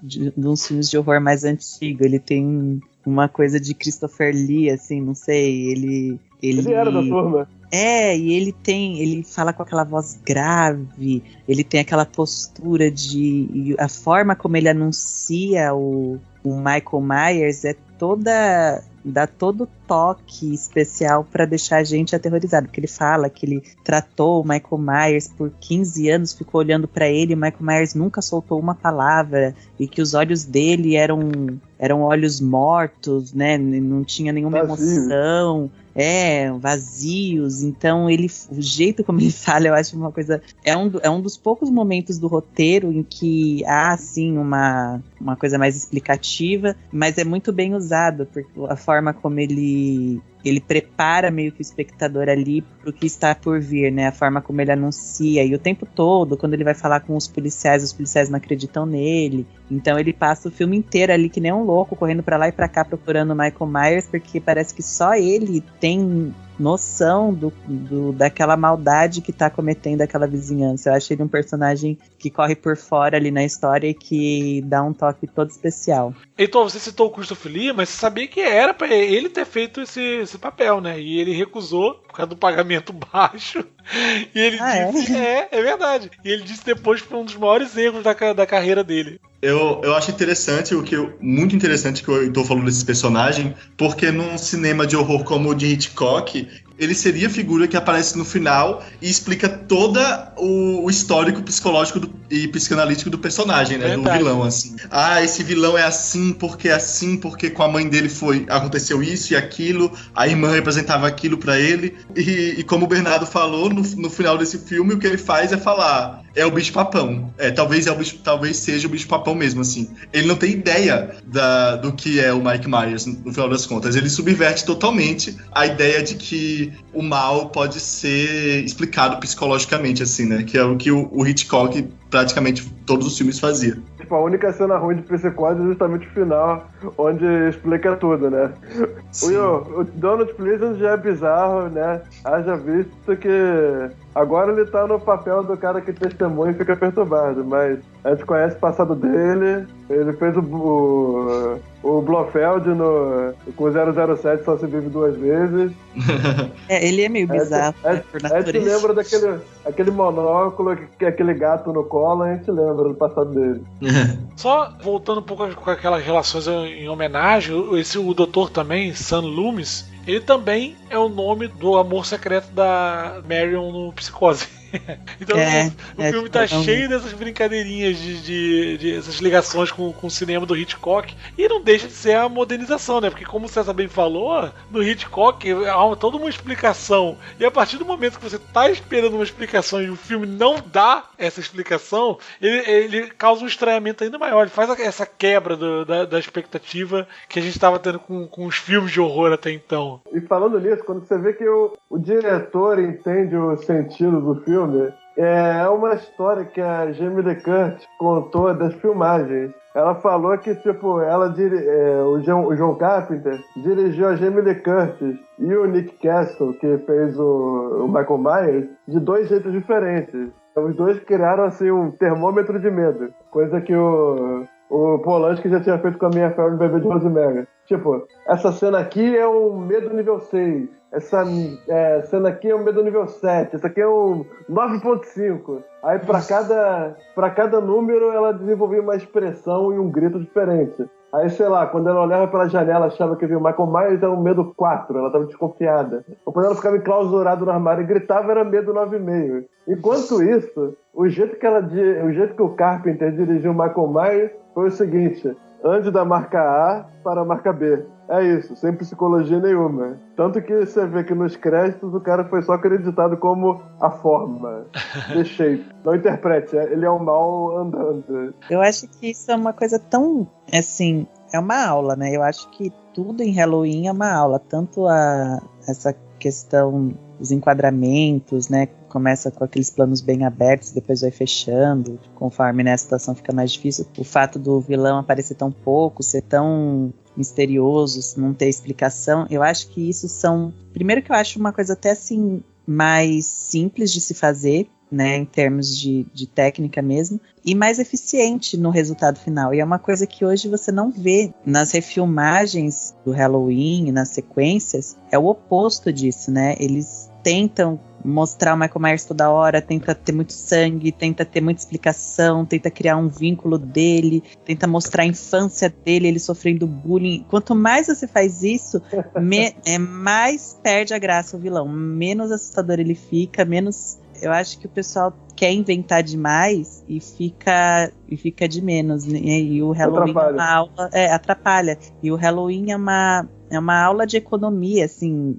filmes de horror mais antigo. Ele tem uma coisa de Christopher Lee, assim, não sei, ele era da turma. E ele fala com aquela voz grave, ele tem aquela postura e a forma como ele anuncia o Michael Myers dá todo toque especial para deixar a gente aterrorizado, porque ele fala que ele tratou o Michael Myers por 15 anos, ficou olhando para ele, e o Michael Myers nunca soltou uma palavra, e que os olhos dele eram olhos mortos, né, não tinha nenhuma emoção, vazios. Então o jeito como ele fala, eu acho uma coisa, é um dos poucos momentos do roteiro em que há assim uma coisa mais explicativa, mas é muito bem usado, porque a forma como ele prepara meio que o espectador ali pro que está por vir, né? A forma como ele anuncia, e o tempo todo, quando ele vai falar com os policiais não acreditam nele. Então ele passa o filme inteiro ali que nem um louco, correndo pra lá e pra cá procurando o Michael Myers, porque parece que só ele tem noção daquela maldade que tá cometendo aquela vizinhança. Eu acho ele um personagem que corre por fora ali na história e que dá um toque todo especial. Então, você citou o Christopher Lee, mas você sabia que era pra ele ter feito esse papel, né? E ele recusou por causa do pagamento baixo. E ele disse... É verdade. E ele disse depois que foi um dos maiores erros da carreira dele. Eu acho interessante, muito interessante que eu estou falando desse personagem, porque num cinema de horror como o de Hitchcock, ele seria a figura que aparece no final e explica todo o histórico psicológico e psicanalítico do personagem, né? Do vilão, assim. Esse vilão é assim porque com a mãe dele aconteceu isso e aquilo, a irmã representava aquilo pra ele, e como o Bernardo falou, no final desse filme, o que ele faz é falar, é o bicho-papão. Talvez seja o bicho-papão mesmo, assim. Ele não tem ideia do que é o Mike Myers, no final das contas. Ele subverte totalmente a ideia de que o mal pode ser explicado psicologicamente, assim, né? Que é o que o Hitchcock, praticamente todos os filmes, fazia. Tipo, a única cena ruim de Psicose é justamente o final, onde explica tudo, né? O Donald Pleasence já é bizarro, né? Haja visto que agora ele tá no papel do cara que testemunha e fica perturbado, mas a gente conhece o passado dele, ele fez o Blofeld com 007 Só Se Vive Duas Vezes. Ele é meio bizarro, né, por natureza. A gente lembra daquele monóculo, aquele gato no colo, a gente lembra do passado dele. Só voltando um pouco com aquelas relações em homenagem, o doutor também, Sam Loomis, ele também é o nome do amor secreto da Marion no Psicose. Então o filme tá cheio dessas brincadeirinhas de essas ligações com o cinema do Hitchcock, e não deixa de ser a modernização, né? Porque como o César bem falou, no Hitchcock há toda uma explicação, e a partir do momento que você tá esperando uma explicação e o filme não dá essa explicação, ele causa um estranhamento ainda maior, ele faz essa quebra da expectativa que a gente estava tendo com os filmes de horror até então. E falando nisso, quando você vê que o diretor entende o sentido do filme, é uma história que a Jamie Lee Curtis contou das filmagens. Ela falou que, tipo, o John Carpenter dirigiu a Jamie Lee Curtis e o Nick Castle, que fez o Michael Myers, de dois jeitos diferentes. Os dois criaram, assim, um termômetro de medo. Coisa que o Polanski já tinha feito com a Minha Fé no Bebê de Rosemary. Tipo, essa cena aqui é um medo nível 6. Essa cena aqui é um medo nível 7. Essa aqui é um 9.5. Aí pra cada número ela desenvolvia uma expressão e um grito diferente. Aí, sei lá, quando ela olhava pela janela, achava que via o Michael Myers, era um medo 4, ela tava desconfiada. Ou quando ela ficava enclausurada no armário e gritava, era medo 9,5. Enquanto isso, o jeito que o Carpenter dirigiu o Michael Myers foi o seguinte: ande da marca A para a marca B. É isso, sem psicologia nenhuma. Tanto que você vê que nos créditos o cara foi só acreditado como a forma, the shape. Não interprete, ele é um mal andando. Eu acho que isso é uma coisa tão, assim, é uma aula, né? Eu acho que tudo em Halloween é uma aula. Tanto essa questão dos enquadramentos, né? Começa com aqueles planos bem abertos, depois vai fechando, conforme, né, a situação fica mais difícil. O fato do vilão aparecer tão pouco, ser tão misterioso, não ter explicação, eu acho que isso são... Primeiro que eu acho uma coisa até assim, mais simples de se fazer, né, em termos de técnica mesmo, e mais eficiente no resultado final. E é uma coisa que hoje você não vê nas refilmagens do Halloween, nas sequências, é o oposto disso, né? Eles tentam mostrar o Michael Myers toda hora, tenta ter muito sangue, tenta ter muita explicação, tenta criar um vínculo dele, tenta mostrar a infância dele, ele sofrendo bullying. Quanto mais você faz isso, mais perde a graça o vilão, menos assustador ele fica, menos... Eu acho que o pessoal quer inventar demais e fica de menos, né? E o Halloween é uma aula... atrapalha. E o Halloween é uma aula de economia, assim,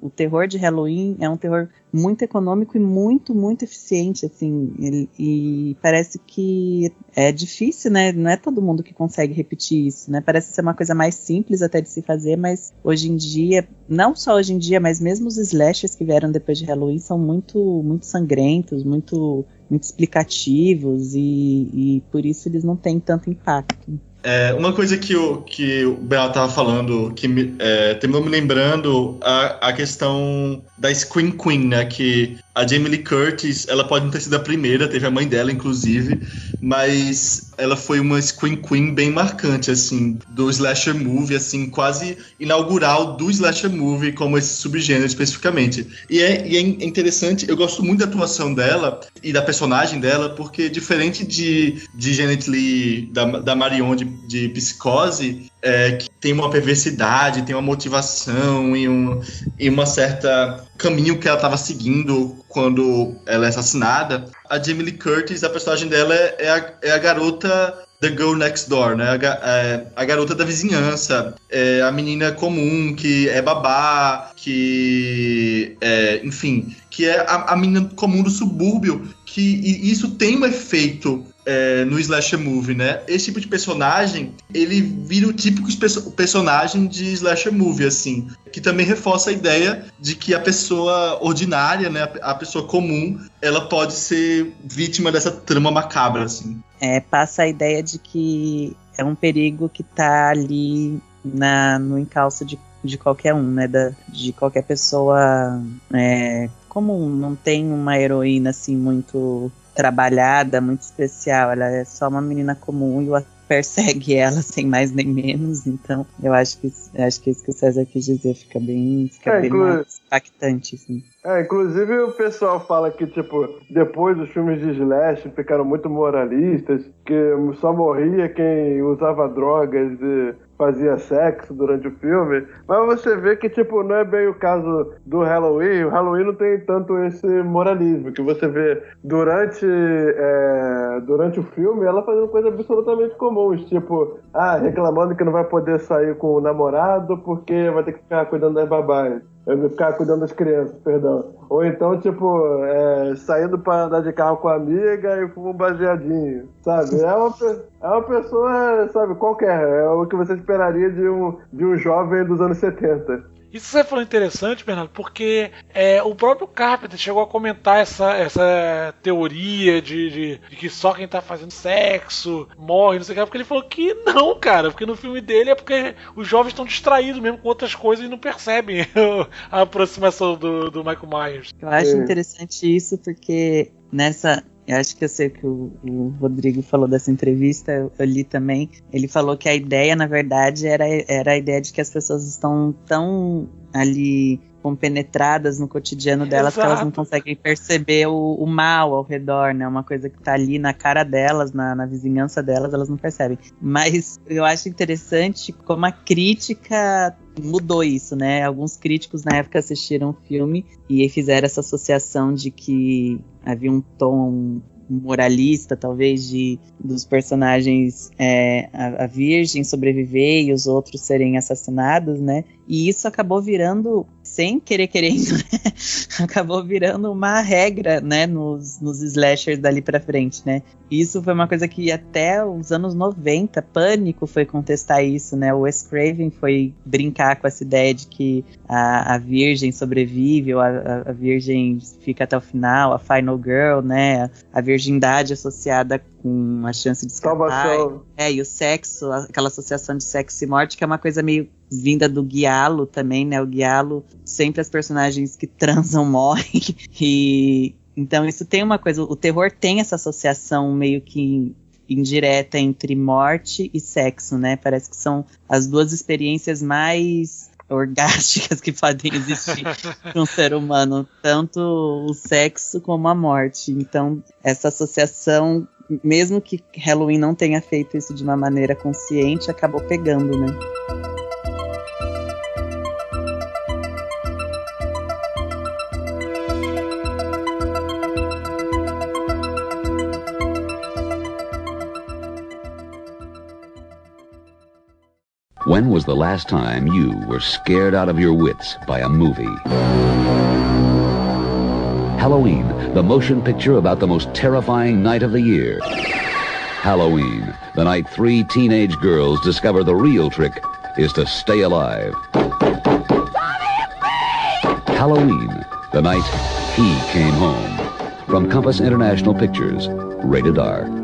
o terror de Halloween é um terror muito econômico e muito, muito eficiente, assim, e parece que é difícil, né, não é todo mundo que consegue repetir isso, né, parece ser uma coisa mais simples até de se fazer, mas hoje em dia, não só hoje em dia, mas mesmo os slashers que vieram depois de Halloween são muito, muito sangrentos, muito explicativos e por isso eles não têm tanto impacto. Uma coisa que o Bel estava falando, que terminou me lembrando a questão da Scream Queen, né? Que a Jamie Lee Curtis, ela pode não ter sido a primeira, teve a mãe dela, inclusive, mas ela foi uma Scream Queen bem marcante, assim, do slasher movie, assim, quase inaugural do slasher movie, como esse subgênero especificamente. E é interessante, eu gosto muito da atuação dela e da personagem dela, porque diferente de Janet Leigh, da Marion de Psicose, que tem uma perversidade, tem uma motivação e uma certa caminho que ela estava seguindo quando ela é assassinada. A Jamie Lee Curtis, a personagem dela é a garota The Girl Next Door, né? A garota da vizinhança, a menina comum que é babá, que enfim, que é a menina comum do subúrbio, e isso tem um efeito no slasher movie, né? Esse tipo de personagem, ele vira o típico personagem de slasher movie, assim, que também reforça a ideia de que a pessoa ordinária, né, a pessoa comum, ela pode ser vítima dessa trama macabra, assim. Passa a ideia de que é um perigo que tá ali no encalço de qualquer um, né, de qualquer pessoa comum, não tem uma heroína assim muito trabalhada, muito especial, ela é só uma menina comum e persegue ela sem mais nem menos, então eu acho que isso que o César quis dizer fica bem mais impactante, assim. Inclusive o pessoal fala que, tipo, depois os filmes de slash ficaram muito moralistas, que só morria quem usava drogas e fazia sexo durante o filme, mas você vê que, tipo, não é bem o caso do Halloween. O Halloween não tem tanto esse moralismo, que você vê durante o filme ela fazendo coisas absolutamente comuns, tipo, reclamando que não vai poder sair com o namorado porque vai ter que ficar cuidando das babás. Ficar cuidando das crianças, perdão. Ou então, tipo, saindo pra andar de carro com a amiga e fuma um baseadinho, sabe? É uma pessoa, sabe, qualquer. É o que você esperaria de um jovem dos anos 70. Isso você falou interessante, Bernardo, porque o próprio Carpenter chegou a comentar essa teoria de que só quem tá fazendo sexo morre, não sei o que, porque ele falou que não, cara, porque no filme dele é porque os jovens estão distraídos mesmo com outras coisas e não percebem a aproximação do Michael Myers. Eu acho interessante isso porque Eu acho que eu sei o que o Rodrigo falou dessa entrevista, eu li também. Ele falou que a ideia, na verdade, era a ideia de que as pessoas estão tão ali compenetradas no cotidiano delas que elas não conseguem perceber o mal ao redor, né? Uma coisa que tá ali na cara delas, na vizinhança delas, elas não percebem. Mas eu acho interessante como a crítica mudou isso, né? Alguns críticos na época assistiram o filme e fizeram essa associação de que havia um tom moralista, talvez, dos personagens a virgem sobreviver e os outros serem assassinados, né? E isso acabou virando, sem querendo, né? Acabou virando uma regra, né? Nos slashers dali pra frente, né? Isso foi uma coisa que até os anos 90, Pânico foi contestar isso, né? O Wes Craven foi brincar com essa ideia de que a virgem sobrevive, ou a virgem fica até o final, a final girl, né? A virgindade associada com a chance de escapar. E o sexo, aquela associação de sexo e morte, que é uma coisa meio vinda do Giallo também, né? O Giallo, sempre as personagens que transam morrem. E então isso tem uma coisa, o terror tem essa associação meio que indireta entre morte e sexo, né? Parece que são as duas experiências mais orgásticas que podem existir para um ser humano, tanto o sexo como a morte. Então, essa associação, mesmo que Halloween não tenha feito isso de uma maneira consciente, acabou pegando, né? When was the last time you were scared out of your wits by a movie? Halloween, the motion picture about the most terrifying night of the year. Halloween, the night 3 teenage girls discover the real trick is to stay alive. Halloween, the night he came home. From Compass International Pictures, rated R.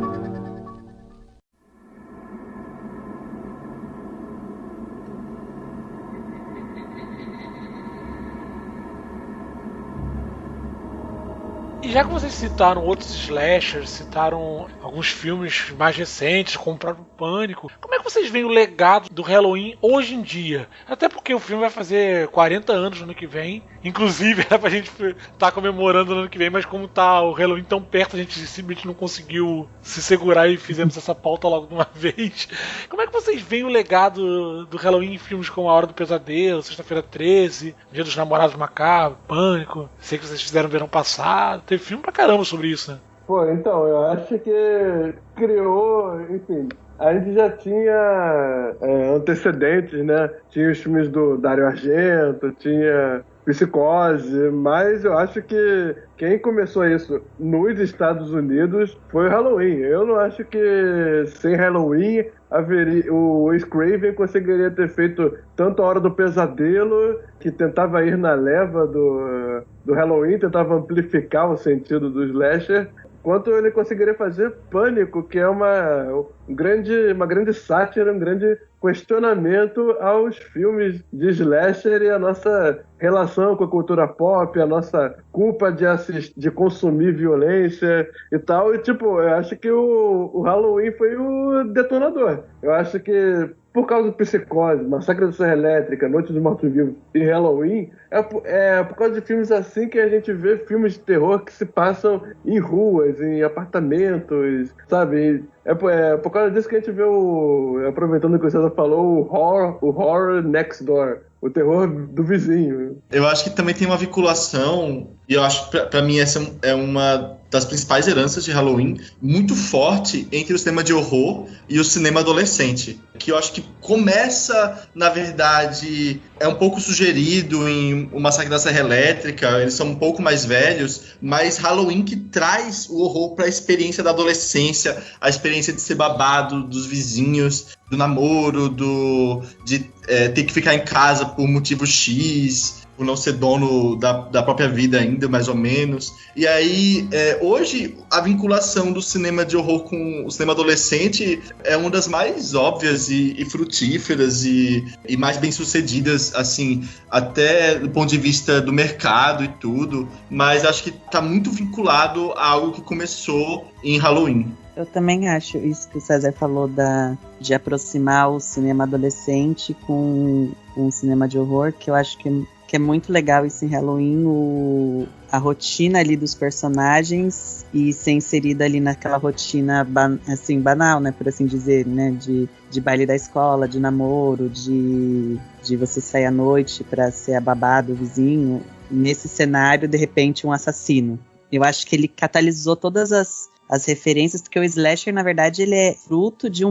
E já que vocês citaram outros slashers, citaram alguns filmes mais recentes, como o próprio Pânico, como é que vocês veem o legado do Halloween hoje em dia? Até porque o filme vai fazer 40 anos no ano que vem. Inclusive, era pra gente estar comemorando no ano que vem, mas como tá o Halloween tão perto, a gente simplesmente não conseguiu se segurar e fizemos essa pauta logo de uma vez. Como é que vocês veem o legado do Halloween em filmes como A Hora do Pesadelo, Sexta-feira 13, Dia dos Namorados Macabros, Pânico? Sei que vocês fizeram verão passado. Teve filme pra caramba sobre isso, né? Pô, então, eu acho que criou, enfim, a gente já tinha antecedentes, né? Tinha os filmes do Dario Argento, tinha Psicose, mas eu acho que quem começou isso nos Estados Unidos foi o Halloween. Eu não acho que sem Halloween o Wes Craven conseguiria ter feito tanto A Hora do Pesadelo, que tentava ir na leva do Halloween, tentava amplificar o sentido do slasher, quanto ele conseguiria fazer Pânico, que é uma grande sátira, um grande questionamento aos filmes de slasher e a nossa relação com a cultura pop, a nossa culpa de consumir violência e tal. E, tipo, eu acho que o Halloween foi o detonador. Eu acho que por causa do Psicose, Massacre da Serra Elétrica, Noite dos Mortos-Vivos e Halloween, é por causa de filmes assim que a gente vê filmes de terror que se passam em ruas, em apartamentos, sabe? É por causa disso que a gente vê aproveitando o que o César falou, o horror next door. O terror do vizinho. Eu acho que também tem uma vinculação, e eu acho que pra mim essa é uma das principais heranças de Halloween, muito forte entre o cinema de horror e o cinema adolescente. Que eu acho que começa, na verdade, é um pouco sugerido em O Massacre da Serra Elétrica, eles são um pouco mais velhos, mas Halloween que traz o horror para a experiência da adolescência, a experiência de ser babado dos vizinhos, do namoro, de ter que ficar em casa por motivo X. por não ser dono da própria vida ainda, mais ou menos. E aí, hoje, a vinculação do cinema de horror com o cinema adolescente é uma das mais óbvias e frutíferas e mais bem-sucedidas, assim, até do ponto de vista do mercado e tudo, mas acho que está muito vinculado a algo que começou em Halloween. Eu também acho isso que o César falou de aproximar o cinema adolescente com o cinema de horror, que eu acho que é muito legal isso em Halloween, a rotina ali dos personagens e ser inserida ali naquela rotina assim, banal, né, por assim dizer, né, de baile da escola, de namoro, de você sair à noite para ser a babá do vizinho. Nesse cenário, de repente, um assassino. Eu acho que ele catalisou todas as referências, porque o slasher, na verdade, ele é fruto de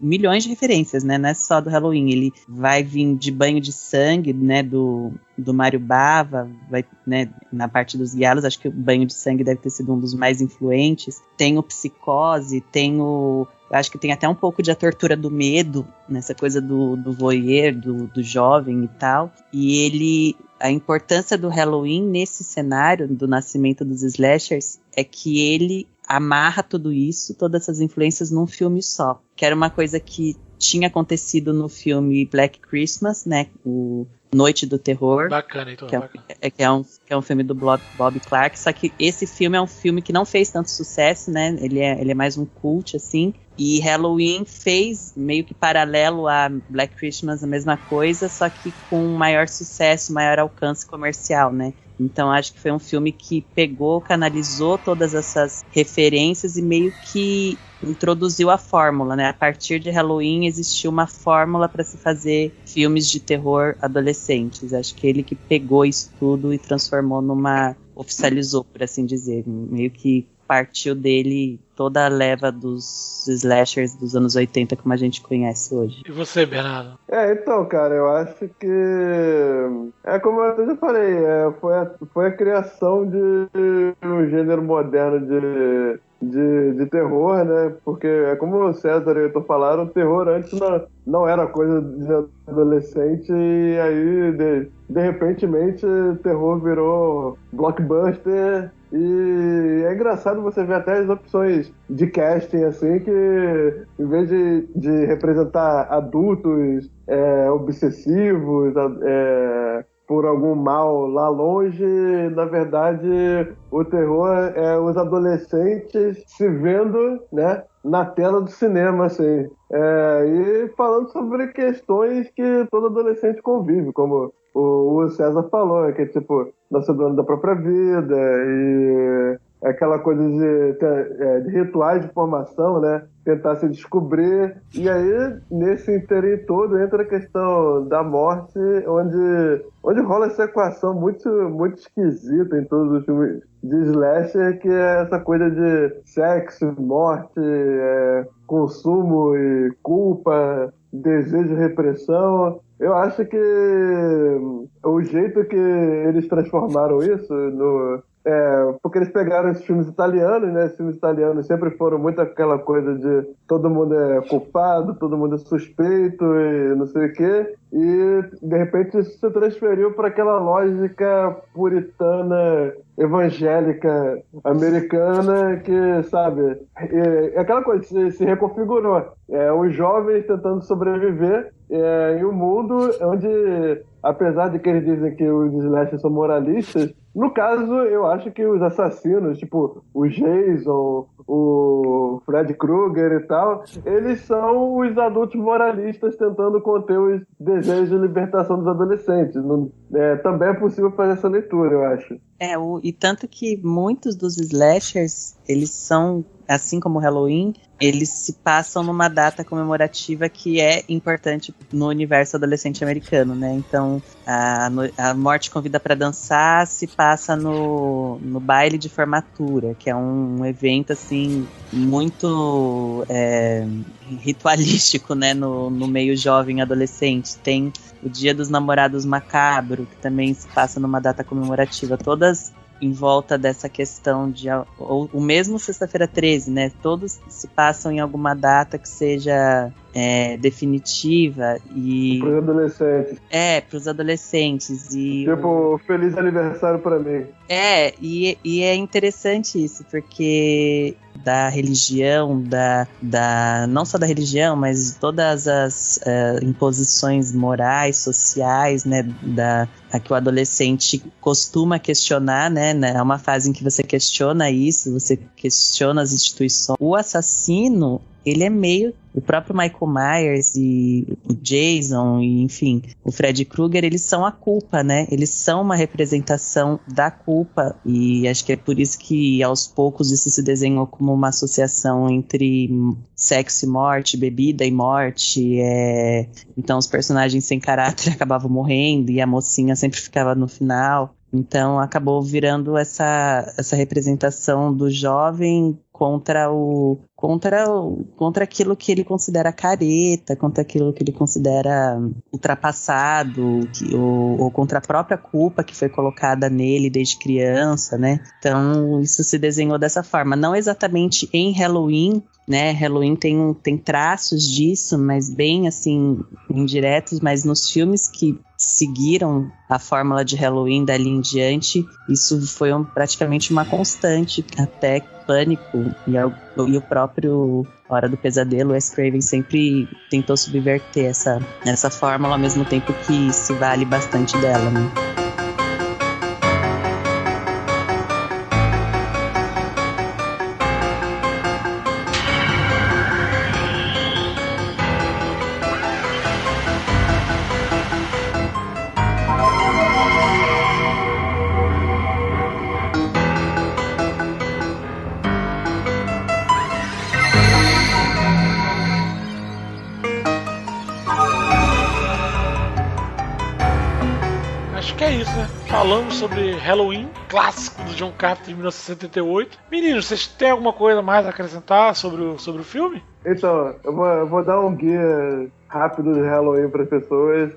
milhões de referências, né? Não é só do Halloween. Ele vai vir de Banho de Sangue, né? Do Mário Bava, vai, né? Na parte dos guialos, acho que o Banho de Sangue deve ter sido um dos mais influentes. Tem o Psicose, acho que tem até um pouco de A Tortura do Medo, nessa coisa do voyeur, do jovem e tal. E a importância do Halloween nesse cenário do nascimento dos slashers é que ele amarra tudo isso, todas essas influências num filme só. Que era uma coisa que tinha acontecido no filme Black Christmas, né? O Noite do Terror. Bacana, então. Que é um filme do Bob Clark, só que esse filme é um filme que não fez tanto sucesso, né? Ele é mais um cult, assim. E Halloween fez meio que paralelo a Black Christmas a mesma coisa, só que com maior sucesso, maior alcance comercial, né? Então acho que foi um filme que canalizou todas essas referências e meio que introduziu a fórmula, né? A partir de Halloween existiu uma fórmula para se fazer filmes de terror adolescentes. Acho que ele que pegou isso tudo e transformou oficializou, por assim dizer, meio que partiu dele toda a leva dos slashers dos anos 80 como a gente conhece hoje. E você, Bernardo? Então, cara, eu acho que como eu até já falei, foi a criação de um gênero moderno de terror, né? Porque como o César e o Heitor falaram, o terror antes não era coisa de adolescente, e aí de repentemente o terror virou blockbuster. E é engraçado você ver até as opções de casting, assim, que em vez de representar adultos obsessivos por algum mal lá longe, na verdade o terror é os adolescentes se vendo, né, na tela do cinema, assim, e falando sobre questões que todo adolescente convive, como o César falou, que é tipo, não ser dono da própria vida, e aquela coisa de rituais de formação, né? Tentar se descobrir. E aí, nesse interim todo, entra a questão da morte, onde rola essa equação muito, muito esquisita em todos os filmes de slasher, que é essa coisa de sexo, morte, consumo e culpa, desejo e repressão. Eu acho que o jeito que eles transformaram isso porque eles pegaram esses filmes italianos, né? Esses filmes italianos sempre foram muito aquela coisa de todo mundo é culpado, todo mundo é suspeito e não sei o quê. E, de repente, isso se transferiu para aquela lógica puritana, evangélica, americana, que, sabe, é aquela coisa, se reconfigurou. Os jovens tentando sobreviver em um mundo onde, apesar de que eles dizem que os slashers são moralistas, no caso, eu acho que os assassinos, tipo o Jason, o Fred Krueger e tal, eles são os adultos moralistas tentando conter os desejos de libertação dos adolescentes. Também é possível fazer essa leitura, eu acho. E tanto que muitos dos slashers, eles são, assim como o Halloween, eles se passam numa data comemorativa que é importante no universo adolescente americano, né? Então, a Morte Convida para Dançar se passa no baile de formatura, que é um evento, assim, muito ritualístico, né? No meio jovem adolescente. Tem o Dia dos Namorados Macabro, que também se passa numa data comemorativa. Todas em volta dessa questão o mesmo Sexta-feira 13, né? Todos se passam em alguma data que seja definitiva e... Para os adolescentes. Para os adolescentes. E tipo, feliz aniversário para mim. E é interessante isso, porque da religião, não só da religião, mas todas as imposições morais, sociais, né, a que o adolescente costuma questionar, né, é uma fase em que você questiona isso, você questiona as instituições. O assassino, ele é meio... O próprio Michael Myers e o Jason, e, enfim, o Freddy Krueger, eles são a culpa, né? Eles são uma representação da culpa, e acho que é por isso que aos poucos isso se desenhou como uma associação entre sexo e morte, bebida e morte. Então os personagens sem caráter acabavam morrendo e a mocinha sempre ficava no final. Então acabou virando essa representação do jovem contra aquilo que ele considera careta, contra aquilo que ele considera ultrapassado, ou contra a própria culpa que foi colocada nele desde criança, né? Então isso se desenhou dessa forma, não exatamente em Halloween, né? Halloween tem traços disso, mas bem assim, indiretos, mas nos filmes que seguiram a fórmula de Halloween dali em diante, isso foi praticamente uma constante, até Pânico e o próprio Hora do Pesadelo. Wes Craven sempre tentou subverter essa fórmula, ao mesmo tempo que se vale bastante dela, né? Falamos sobre Halloween, clássico do John Carpenter de 1978. Meninos, vocês têm alguma coisa mais a acrescentar sobre o filme? Então, eu vou dar um guia rápido de Halloween para as pessoas.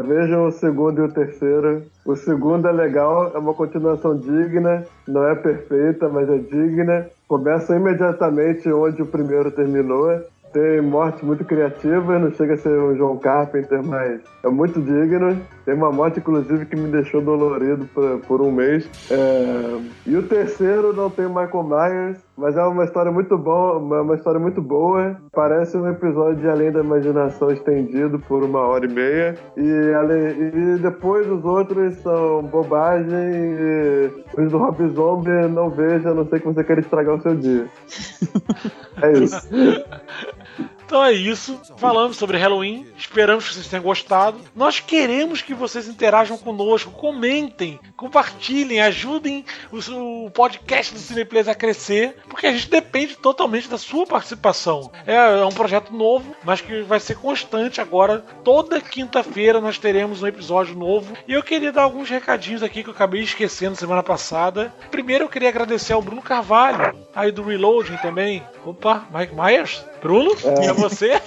Vejam o segundo e o terceiro. O segundo é legal, é uma continuação digna, não é perfeita, mas é digna. Começa imediatamente onde o primeiro terminou. Tem mortes muito criativas, não chega a ser um John Carpenter, mas é muito digno. Tem uma morte, inclusive, que me deixou dolorido por um mês. E o terceiro não tem Michael Myers, mas é uma história muito boa. Parece um episódio de Além da Imaginação estendido por 1h30. E depois os outros são bobagem. E os do Rob Zombie não veja, a não ser que você queira estragar o seu dia. É isso. Então é isso, falamos sobre Halloween, esperamos que vocês tenham gostado. Nós queremos que vocês interajam conosco, comentem, compartilhem, ajudem o podcast do Cineplays a crescer, porque a gente depende totalmente da sua participação. É um projeto novo, mas que vai ser constante agora. Toda quinta-feira nós teremos um episódio novo. E eu queria dar alguns recadinhos aqui que eu acabei esquecendo semana passada. Primeiro eu queria agradecer ao Bruno Carvalho, aí do Reloading também. Opa, Mike Myers? Bruno? É você?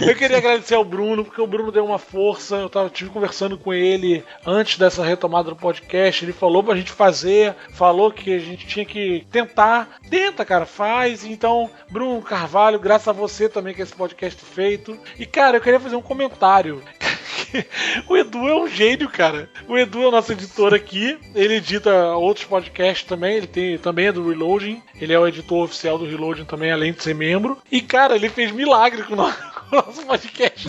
Eu queria agradecer ao Bruno, porque o Bruno deu uma força. Eu estive conversando com ele antes dessa retomada do podcast. Ele falou pra gente fazer, falou que a gente tinha que tentar. Tenta, cara, faz. Então, Bruno Carvalho, graças a você também que esse podcast é feito. E, cara, eu queria fazer um comentário. O Edu é um gênio, cara. O Edu é o nosso editor aqui. Ele edita outros podcasts também. Ele também é do Reloading. Ele é o editor oficial do Reloading também, além de ser membro. E, cara, ele fez milagre com o nosso podcast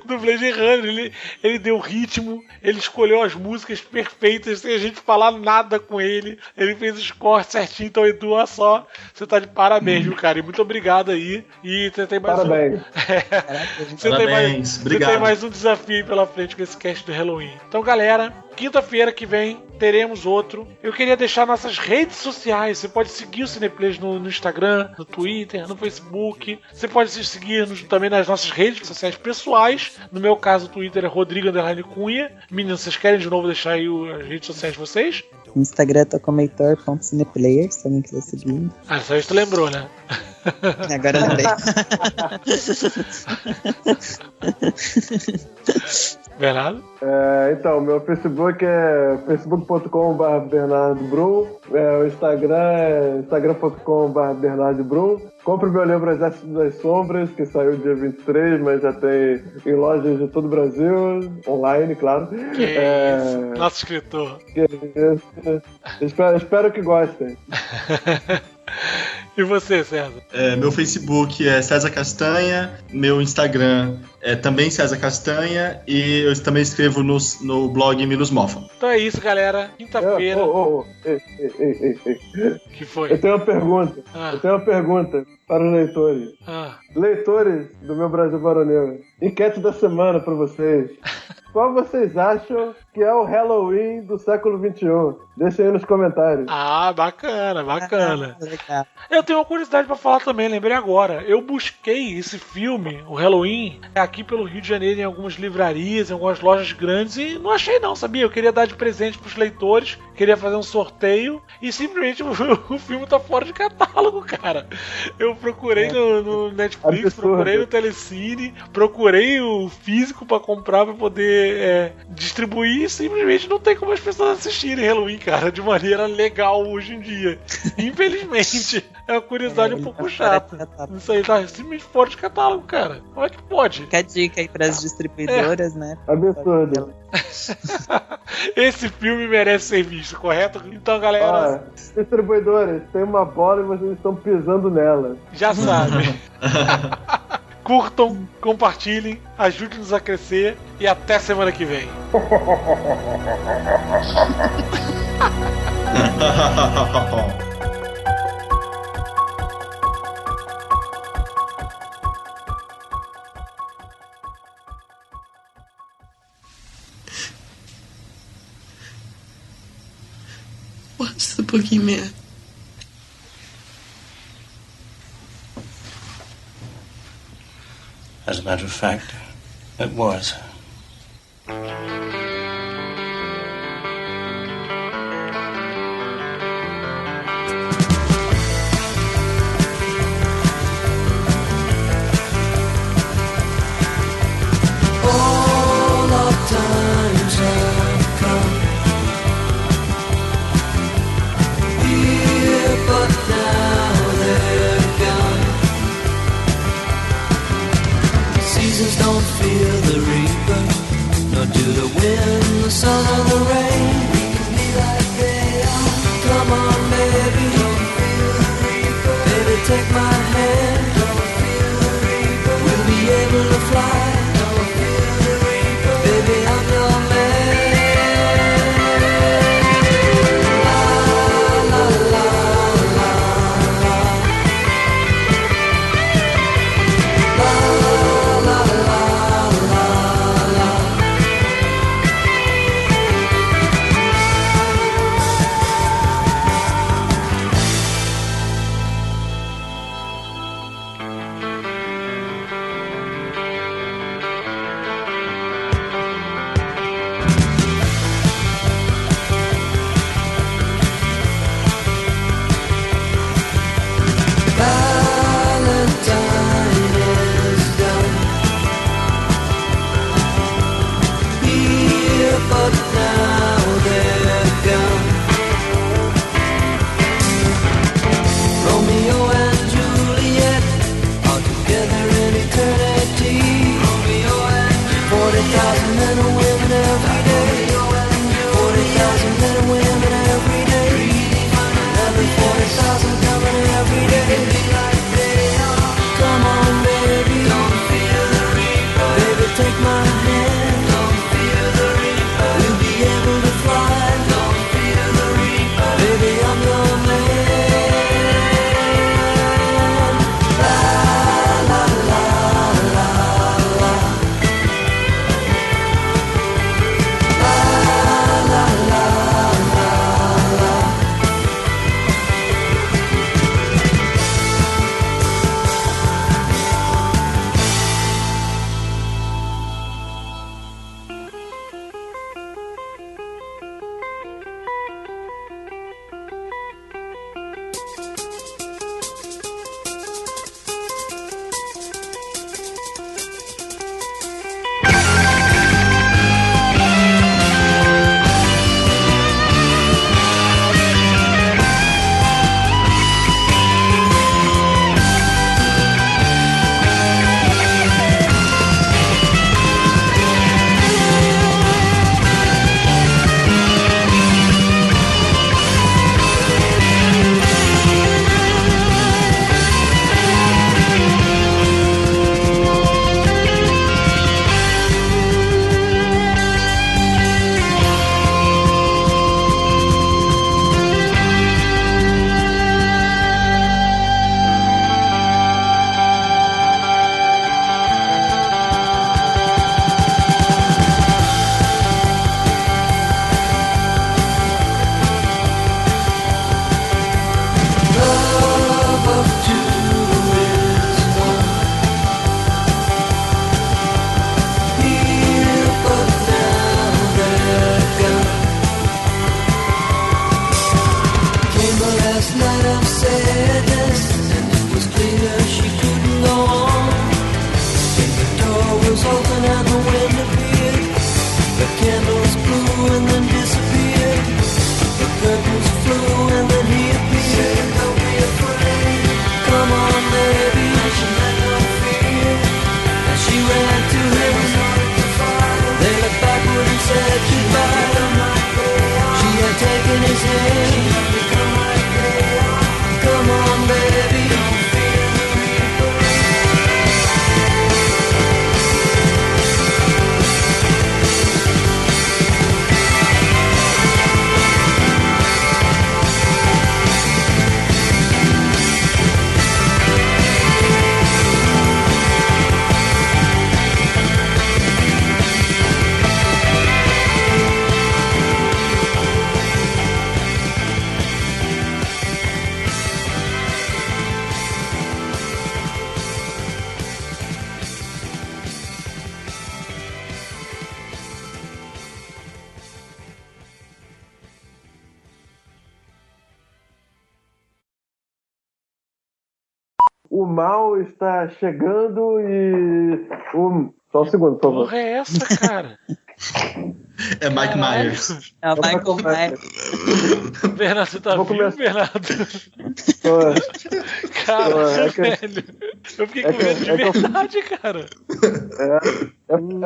do Blade Runner. Ele deu ritmo, ele escolheu as músicas perfeitas sem a gente falar nada com ele. Ele fez os cortes certinho. Então, Edu, olha só, você tá de parabéns, viu, cara? E muito obrigado aí. E você tem mais parabéns. Parabéns, obrigado. Você tem mais um desafio pela frente com esse cast do Halloween. Então, galera, quinta-feira que vem teremos outro. Eu queria deixar nossas redes sociais. Você pode seguir o Cineplays no Instagram, no Twitter, no Facebook. Você pode se seguir também nas nossas redes sociais pessoais. No meu caso, o Twitter é Rodrigo_Cunha. Meninos, vocês querem de novo deixar aí as redes sociais de vocês? No Instagram, tô como Heitor.cineplayers, se alguém quiser seguir. Só isso tu lembrou, né? Agora eu lembrei. Bernardo? Então, meu Facebook é facebook.com/BernardoBrum. O Instagram é instagram.com/BernardoBrum. Compre meu livro Exército das Sombras, que saiu dia 23, mas já tem em lojas de todo o Brasil, online, claro. Que isso, nosso escritor. Que isso. Espero que gostem. E você, César? Meu Facebook é César Castanha, meu Instagram é também César Castanha e eu também escrevo no blog Milos Mofa. Então é isso, galera. Quinta-feira. Ei. Que foi? Eu tenho uma pergunta. Eu tenho uma pergunta para os leitores. Leitores do Meu Brasil Varonil. Enquete da semana para vocês. Qual vocês acham que é o Halloween do século XXI? Deixa aí nos comentários. Bacana. Eu tenho uma curiosidade pra falar também, lembrei agora. Eu busquei esse filme, o Halloween, aqui pelo Rio de Janeiro em algumas livrarias, em algumas lojas grandes e não achei não, sabia? Eu queria dar de presente pros leitores, queria fazer um sorteio e simplesmente o filme tá fora de catálogo, cara. Eu procurei no Netflix, absurdo. Procurei no Telecine, procurei o físico pra comprar pra poder distribuir e simplesmente não tem como as pessoas assistirem Halloween, cara, de maneira legal hoje em dia. Infelizmente. É uma curiosidade um pouco chata. Isso aí tá simplesmente fora de catálogo, cara. Como é que pode? Fica a dica aí pras distribuidoras, né? Absurdo. Esse filme merece ser visto, correto? Então, galera... distribuidores, tem uma bola e vocês estão pisando nela. Já sabe. Curtam, compartilhem, ajude-nos a crescer e até semana que vem. What's the boogeyman? As a matter of fact, it was. All our times have come here, but now they're gone. Seasons don't feel the reaper. sadness, and it was clear she couldn't go on. The door was open and the wind appeared. The candles blew and then disappeared. The curtains flew and then he appeared. Don't be afraid, come on baby, she had no fear. And she ran to him, they looked backward and said goodbye. She had taken his hand, come on baby, don't fear the reaper. O mal está chegando e... Só um segundo, por favor. Porra é essa, cara? É Mike Myers. É o Michael Myers. Bernardo, você tá Vou vivo, começar. Bernardo? Tô- Cara, é que- velho. Eu fiquei com medo de verdade, cara.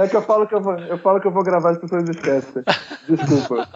É que eu falo que eu vou gravar, as pessoas esquecem. Desculpa.